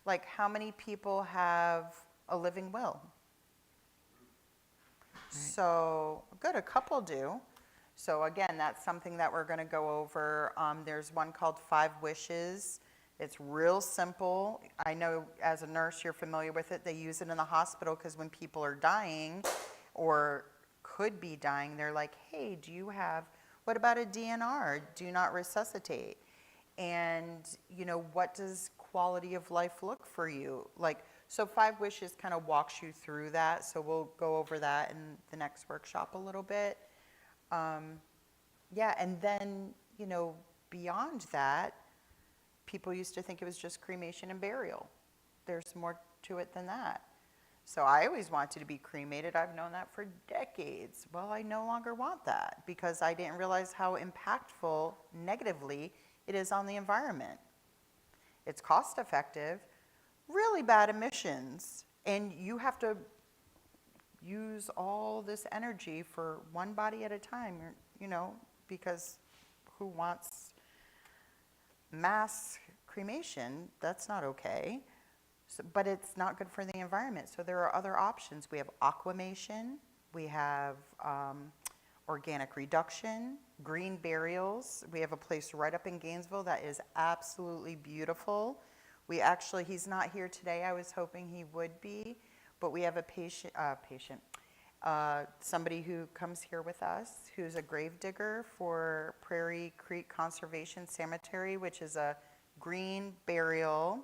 like how many people have a living will? So good, a couple do. So again, that's something that we're going to go over. There's one called 5 Wishes. It's real simple. I know as a nurse you're familiar with it. They use it in the hospital because when people are dying or could be dying, they're like, hey, what about a DNR? Do not resuscitate. And, what does quality of life look for you? So 5 Wishes kind of walks you through that. So we'll go over that in the next workshop a little bit. And then, beyond that, people used to think it was just cremation and burial. There's more to it than that. So I always wanted to be cremated. I've known that for decades. Well, I no longer want that because I didn't realize how impactful negatively it is on the environment. It's cost effective, really bad emissions, and you have to use all this energy for one body at a time, you know, because who wants mass cremation? That's not okay. So, but it's not good for the environment. So there are other options. We have aquamation, we have organic reduction, green burials. We have a place right up in Gainesville that is absolutely beautiful. We actually, he's not here today. I was hoping he would be, but we have a somebody who comes here with us who's a grave digger for Prairie Creek Conservation Cemetery, which is a green burial.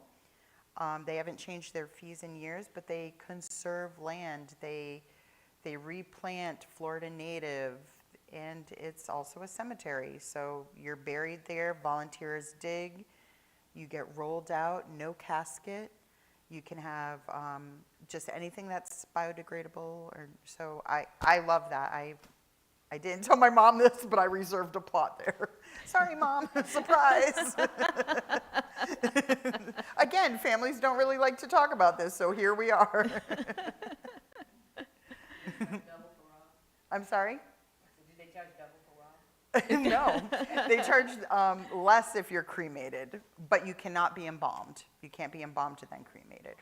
They haven't changed their fees in years, but they conserve land. They replant Florida native, and it's also a cemetery. So you're buried there, volunteers dig, you get rolled out, no casket. You can have just anything that's biodegradable. Or so I love that. I didn't tell my mom this, but I reserved a plot there. Sorry, Mom, surprise. Again, families don't really like to talk about this, so here we are. I'm sorry? Did they charge double for Rob? No, they charge less if you're cremated, but you cannot be embalmed. You can't be embalmed and then cremated.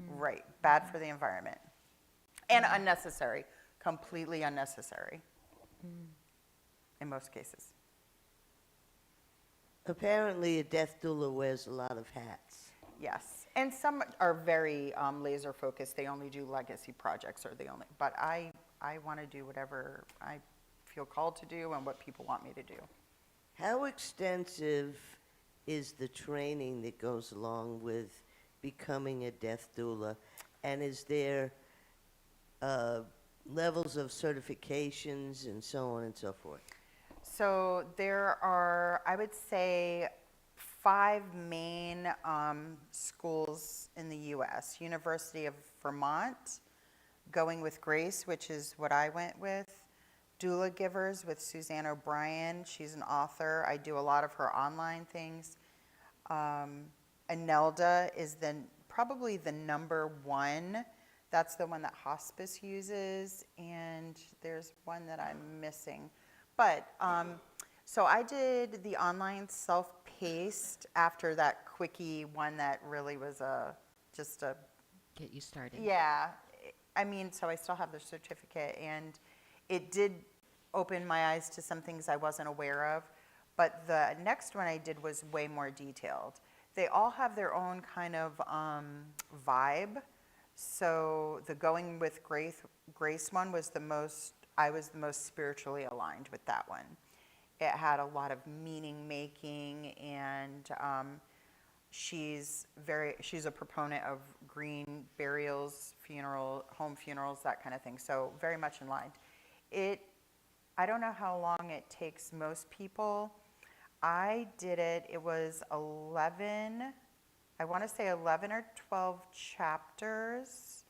Right, bad for the environment. And unnecessary, completely unnecessary in most cases. Apparently, a death doula wears a lot of hats. Yes, and some are very laser focused. They only do legacy projects, or they only. But I want to do whatever I feel called to do and what people want me to do. How extensive is the training that goes along with becoming a death doula? And is there levels of certifications and so on and so forth? So there are, I would say, 5 main schools in the U.S. University of Vermont, Going with Grace, which is what I went with. Doula Givers with Suzanne O'Brien. She's an author. I do a lot of her online things. Anelda is probably the number 1. That's the one that hospice uses, and there's one that I'm missing. But, so I did the online self-paced after that quickie one that really was just a Get you started. yeah, I mean, so I still have the certificate, and it did open my eyes to some things I wasn't aware of, but the next one I did was way more detailed. They all have their own kind of vibe, so the Going with Grace one was I was the most spiritually aligned with that one. It had a lot of meaning making, and she's a proponent of green burials, home funerals, that kind of thing. So very much in line. I don't know how long it takes most people. I did it. It was 11. I want to say 11 or 12 chapters,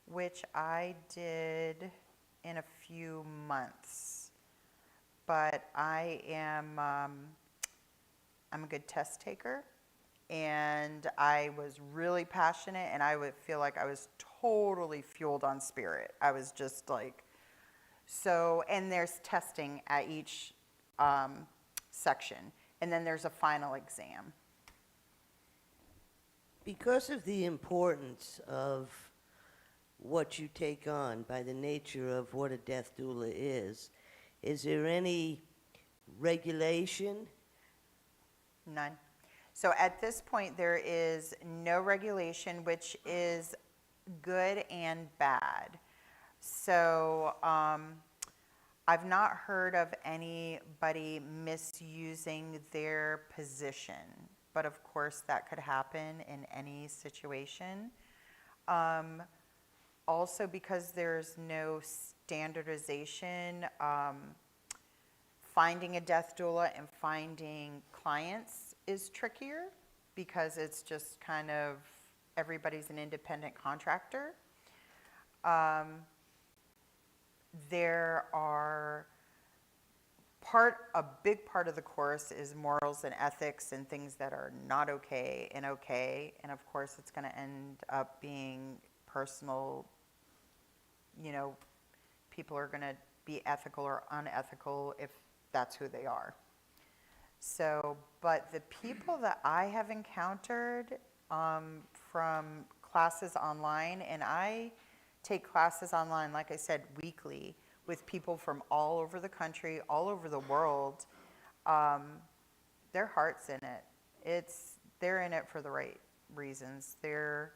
which I did in a few months. But I'm a good test taker. And I was really passionate, and I would feel like I was totally fueled on spirit. I was just like, so, and there's testing at each section, and then there's a final exam. Because of the importance of what you take on by the nature of what a death doula is there any regulation? None. So at this point, there is no regulation, which is good and bad. So I've not heard of anybody misusing their position, but of course that could happen in any situation. Also, because there's no standardization, finding a death doula and finding clients is trickier, because it's just kind of everybody's an independent contractor. There are a big part of the course is morals and ethics and things that are not okay, and of course it's going to end up being personal you know, people are going to be ethical or unethical if that's who they are. So, but the people that I have encountered from classes online, and I take classes online, like I said, weekly, with people from all over the country, all over the world, their heart's in it. They're in it for the right reasons. They're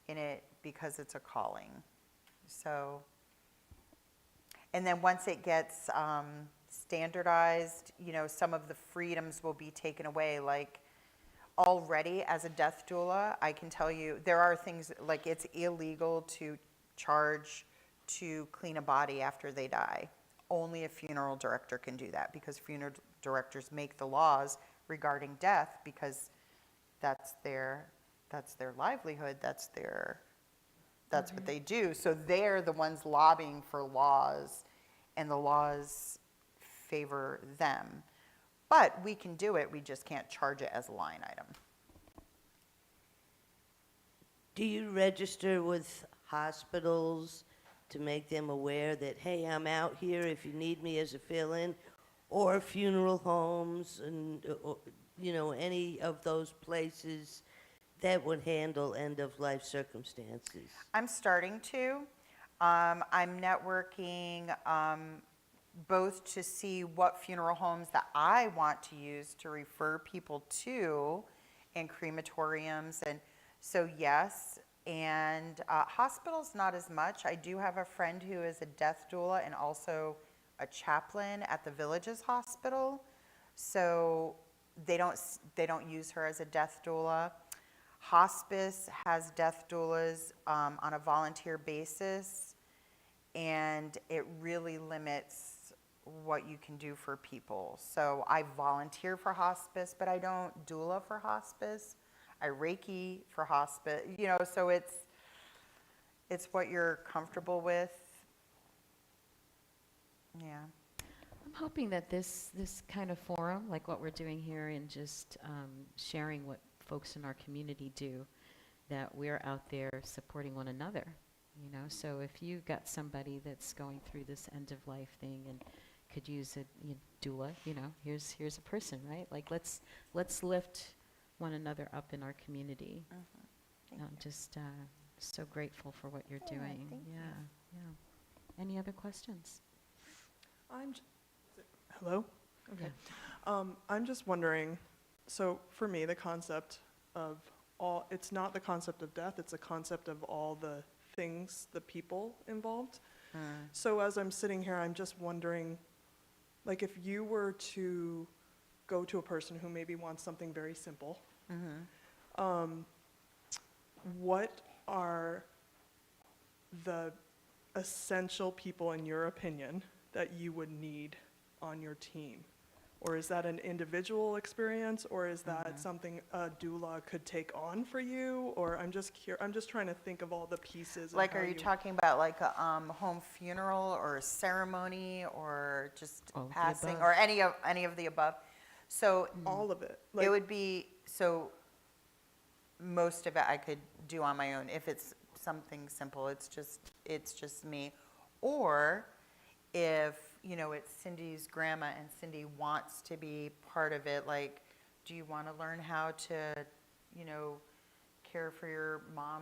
in it because it's a calling. So, and then once it gets standardized, you know, some of the freedoms will be taken away. Like already as a death doula, I can tell you there are things like it's illegal to charge to clean a body after they die. Only a funeral director can do that because funeral directors make the laws regarding death because that's their livelihood, that's what they do. So they're the ones lobbying for laws, and the laws favor them. But we can do it, we just can't charge it as a line item. Do you register with hospitals to make them aware that, hey, I'm out here if you need me as a fill-in, or funeral homes and, you know, any of those places that would handle end-of-life circumstances? I'm starting to. I'm networking both to see what funeral homes that I want to use to refer people to, and crematoriums, and so yes. And hospitals, not as much. I do have a friend who is a death doula and also a chaplain at the Villages Hospital. So they don't use her as a death doula. Hospice has death doulas on a volunteer basis, and it really limits what you can do for people. So I volunteer for hospice, but I don't doula for hospice. I Reiki for hospice, you know, so it's what you're comfortable with. Yeah. I'm hoping that this kind of forum, like what we're doing here, and just sharing what folks in our community do, that we're out there supporting one another, you know. So if you've got somebody that's going through this end of life thing and could use a doula, you know, here's a person, right? Like let's lift one another up in our community. I'm just so grateful for what you're doing. thank you. Yeah. Any other questions? Hello? Okay. I'm just wondering, so for me, the concept of it's not the concept of death, it's a concept of all the things, the people involved. So as I'm sitting here, I'm just wondering, like if you were to go to a person who maybe wants something very simple, what are the essential people, in your opinion, that you would need on your team? Or is that an individual experience, or is that something a doula could take on for you? Or I'm just trying to think of all the pieces. and Like, how are you talking about like a home funeral or a ceremony or just All of the passing above. or any of the above? So all of it? it would be, so most of it I could do on my own. If it's something simple, it's just me. Or if, you know, it's Cindy's grandma and Cindy wants to be part of it, like, do you want to learn how to, you know, care for your mom,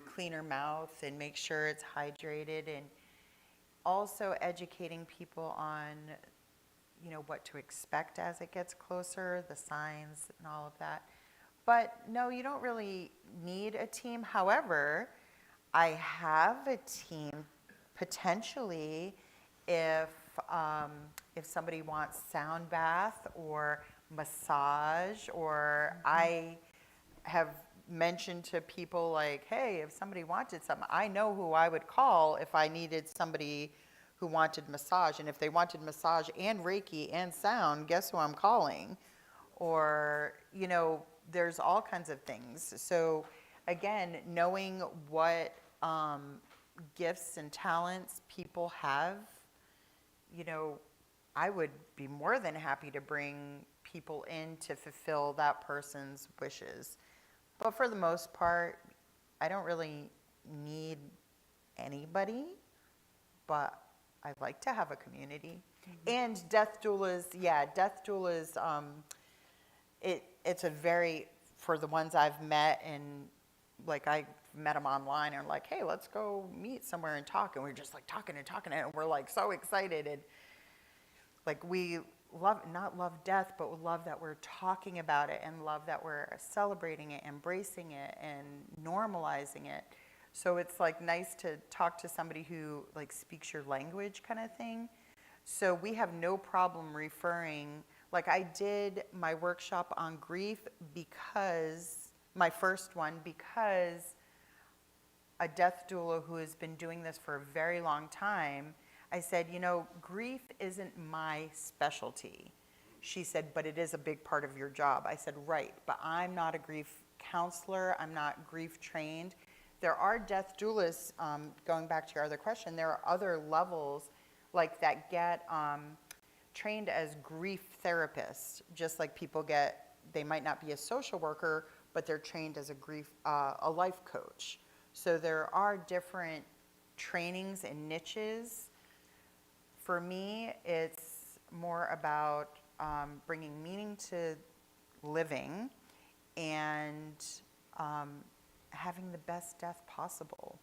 clean her mouth and make sure it's hydrated, and also educating people on, you know, what to expect as it gets closer, the signs and all of that. But no, you don't really need a team. However, I have a team potentially if somebody wants sound bath or massage, or I have mentioned to people like, hey, if somebody wanted something, I know who I would call if I needed somebody who wanted massage. And if they wanted massage and Reiki and sound, guess who I'm calling? Or, you know, there's all kinds of things. So again, knowing what gifts and talents people have, you know, I would be more than happy to bring people in to fulfill that person's wishes. But for the most part, I don't really need anybody, but I like to have a community. And death doulas, death doulas, it's a very, for the ones I've met, and like I met them online and like, hey, let's go meet somewhere and talk. And we're just like talking and talking and we're like so excited. And like we not love death, but we love that we're talking about it and love that we're celebrating it, embracing it, and normalizing it. So it's like nice to talk to somebody who like speaks your language kind of thing. So we have no problem referring, like I did my workshop on grief because, my first one, because a death doula who has been doing this for a very long time, I said, you know, grief isn't my specialty. She said, but it is a big part of your job. I said, right, but I'm not a grief counselor. I'm not grief trained. There are death doulas, going back to your other question, there are other levels like that get trained as grief therapists, just like people get, they might not be a social worker, but they're trained as a life coach. So there are different trainings and niches. For me, it's more about bringing meaning to living and having the best death possible,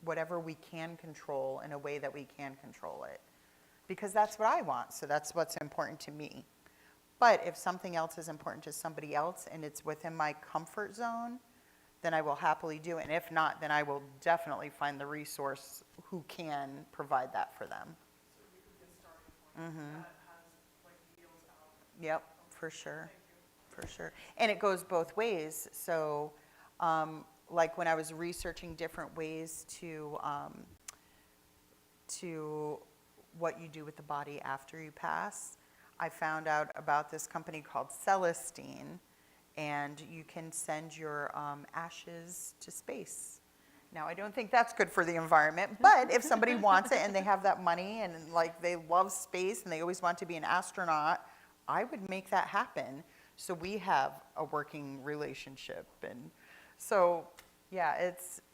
whatever we can control in a way that we can control it. Because that's what I want, so that's what's important to me. But if something else is important to somebody else and it's within my comfort zone, then I will happily do it. And if not, then I will definitely find the resource who can provide that for them. So we could get started for you. That has like deals out. Yep, for sure, for sure. And it goes both ways. So, like when I was researching different ways to what you do with the body after you pass, I found out about this company called Celestine, and you can send your ashes to space. Now, I don't think that's good for the environment, but if somebody wants it and they have that money and like they love space and they always want to be an astronaut, I would make that happen. So we have a working relationship. And so, yeah,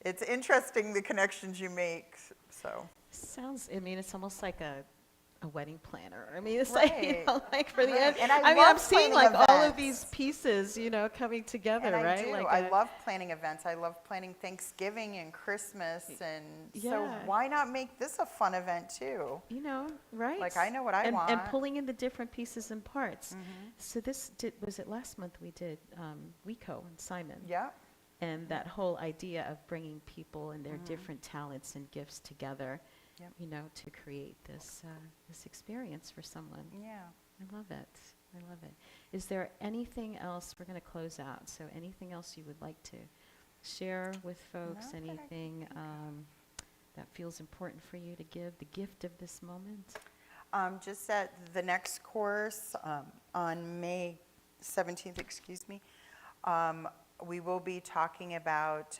it's interesting the connections you make, so. Sounds, I mean, it's almost like a wedding planner. I mean, it's like, you Right. know, like for the Right. end. And I mean, love I'm seeing planning like all of events. these pieces, you know, coming together, And I right? do. Like I love planning events. I love planning Thanksgiving and Christmas. And so Yeah. why not make this a fun event too? you know, right? Like, I know what I and want. pulling in the different pieces and parts. So was it last month we did WeCo and Simon? Yeah. And that whole idea of bringing people and their different talents and gifts together, Yep. you know, to create this this experience for someone. Yeah. I love it. I love it. Is there anything else? We're going to close out. So anything else you would like to share with folks? Not that I can Anything that feels important for you to give? The gift of this moment? Just at the next course on May 17th, we will be talking about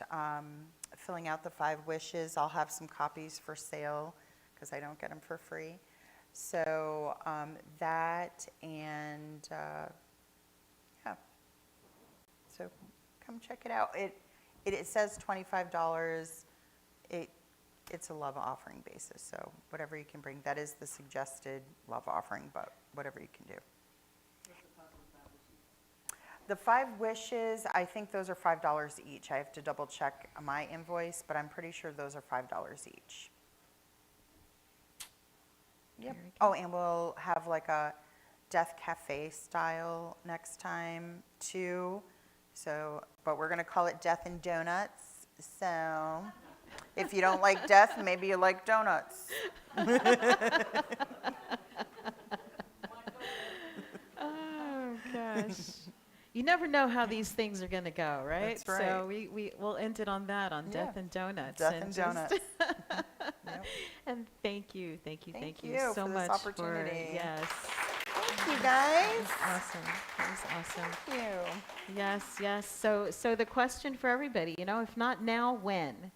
filling out the 5 wishes. I'll have some copies for sale because I don't get them for free. So that and yeah. So come check it out. It says $25. It's a love offering basis. So whatever you can bring. That is the suggested love offering, but whatever you can do. The 5 wishes, I think those are $5 each. I have to double check my invoice, but I'm pretty sure those are $5 each. Yep. Very good. Oh, and we'll have like a Death Cafe style next time too. So, but we're gonna call it Death and Donuts. So, if you don't like death, maybe you like donuts. Oh, gosh. You never know how these things are going to go, right? That's right. So we'll end it on that, on Death Yeah. and Donuts. Death and just- donuts. Yep. And thank you Thank you you so for this much opportunity. yes. Thank you guys. Awesome. That was awesome. Thank you. Yes. So the question for everybody, you know, if not now, when?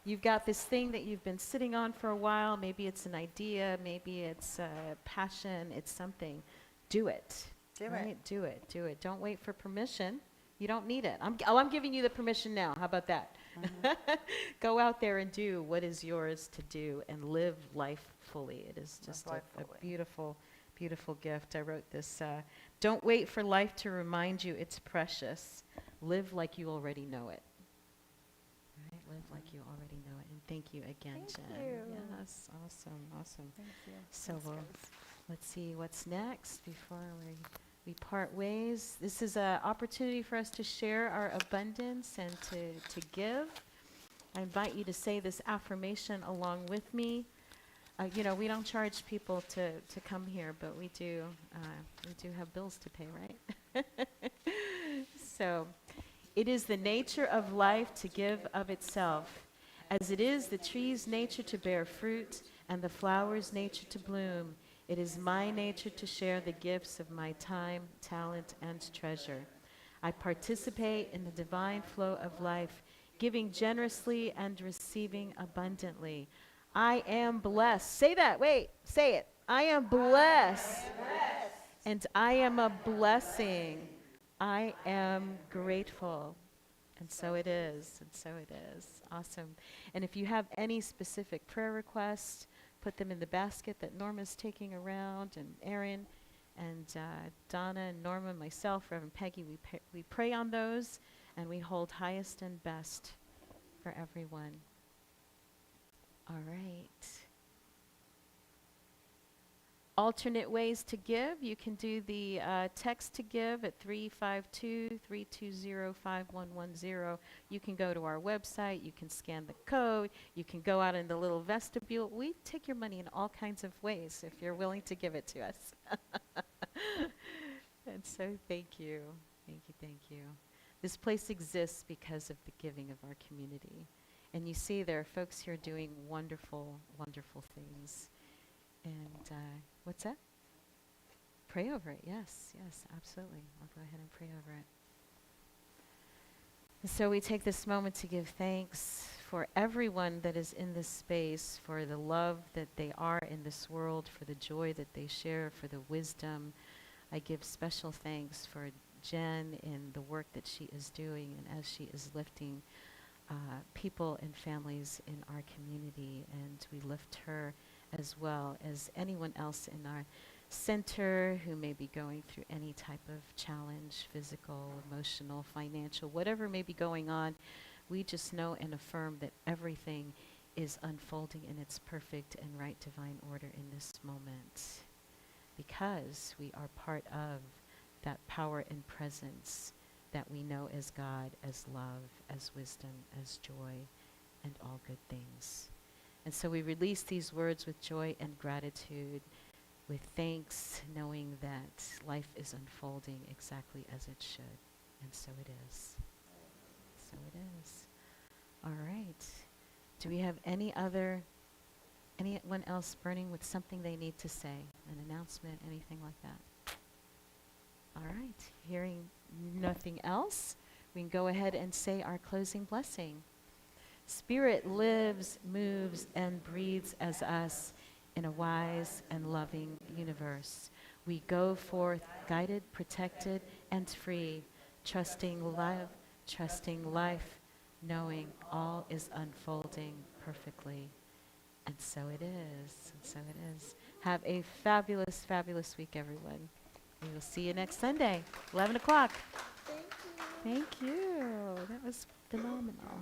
You've got this thing that you've been sitting on for a while. Maybe it's an idea. Maybe it's a passion. It's something. Do it. Do it. Right? Do it. Don't wait for permission. You don't need it. I'm giving you the permission now. How about that? Go out there and do what is yours to do and live life fully. It is just life a fully. beautiful, beautiful gift. I wrote this, don't wait for life to remind you it's precious. Live like you already know it. Right? Live like you already know it. And thank you again, Thank Jen. you. Yes, awesome, awesome. Thank you. So let's see what's next before we part ways. This is an opportunity for us to share our abundance and to give. I invite you to say this affirmation along with me. You know, we don't charge people to come here, but we do have bills to pay, right? So, it is the nature of life to give of itself, as it is the tree's nature to bear fruit and the flower's nature to bloom. It is my nature to share the gifts of my time, talent, and treasure. I participate in the divine flow of life, giving generously and receiving abundantly. I am blessed. Say that. Wait, say it. I am blessed. And I am a blessing. I am grateful. And so it is. And so it is. Awesome. And if you have any specific prayer requests, put them in the basket that Norma's taking around, and Aaron and Donna and Norma, myself, Reverend Peggy, we pray on those, and we hold highest and best for everyone. All right. Alternate ways to give. You can do the text to give at 352-320-5110. You can go to our website. You can scan the code. You can go out in the little vestibule. We take your money in all kinds of ways if you're willing to give it to us. And so thank you. Thank you, thank you. This place exists because of the giving of our community. And you see there are folks here doing wonderful, wonderful things. And what's that? Pray over it. Yes, yes, absolutely. I'll go ahead and pray over it. And so we take this moment to give thanks for everyone that is in this space, for the love that they are in this world, for the joy that they share, for the wisdom. I give special thanks for Jen and the work that she is doing, and as she is lifting people and families in our community, and we lift her as well as anyone else in our center who may be going through any type of challenge, physical, emotional, financial, whatever may be going on. We just know and affirm that everything is unfolding in its perfect and right divine order in this moment, because we are part of that power and presence that we know as God, as love, as wisdom, as joy, and all good things. And so we release these words with joy and gratitude, with thanks, knowing that life is unfolding exactly as it should. And so it is. So it is. All right. Do we have anyone else burning with something they need to say? An announcement, anything like that? All right. Hearing nothing else, we can go ahead and say our closing blessing. Spirit lives, moves, and breathes as us in a wise and loving universe. We go forth guided, protected, and free, trusting love, trusting life, knowing all is unfolding perfectly. And so it is, and so it is. Have a fabulous, fabulous week, everyone. We will see you next Sunday, 11 o'clock. Thank you. Thank you. That was phenomenal.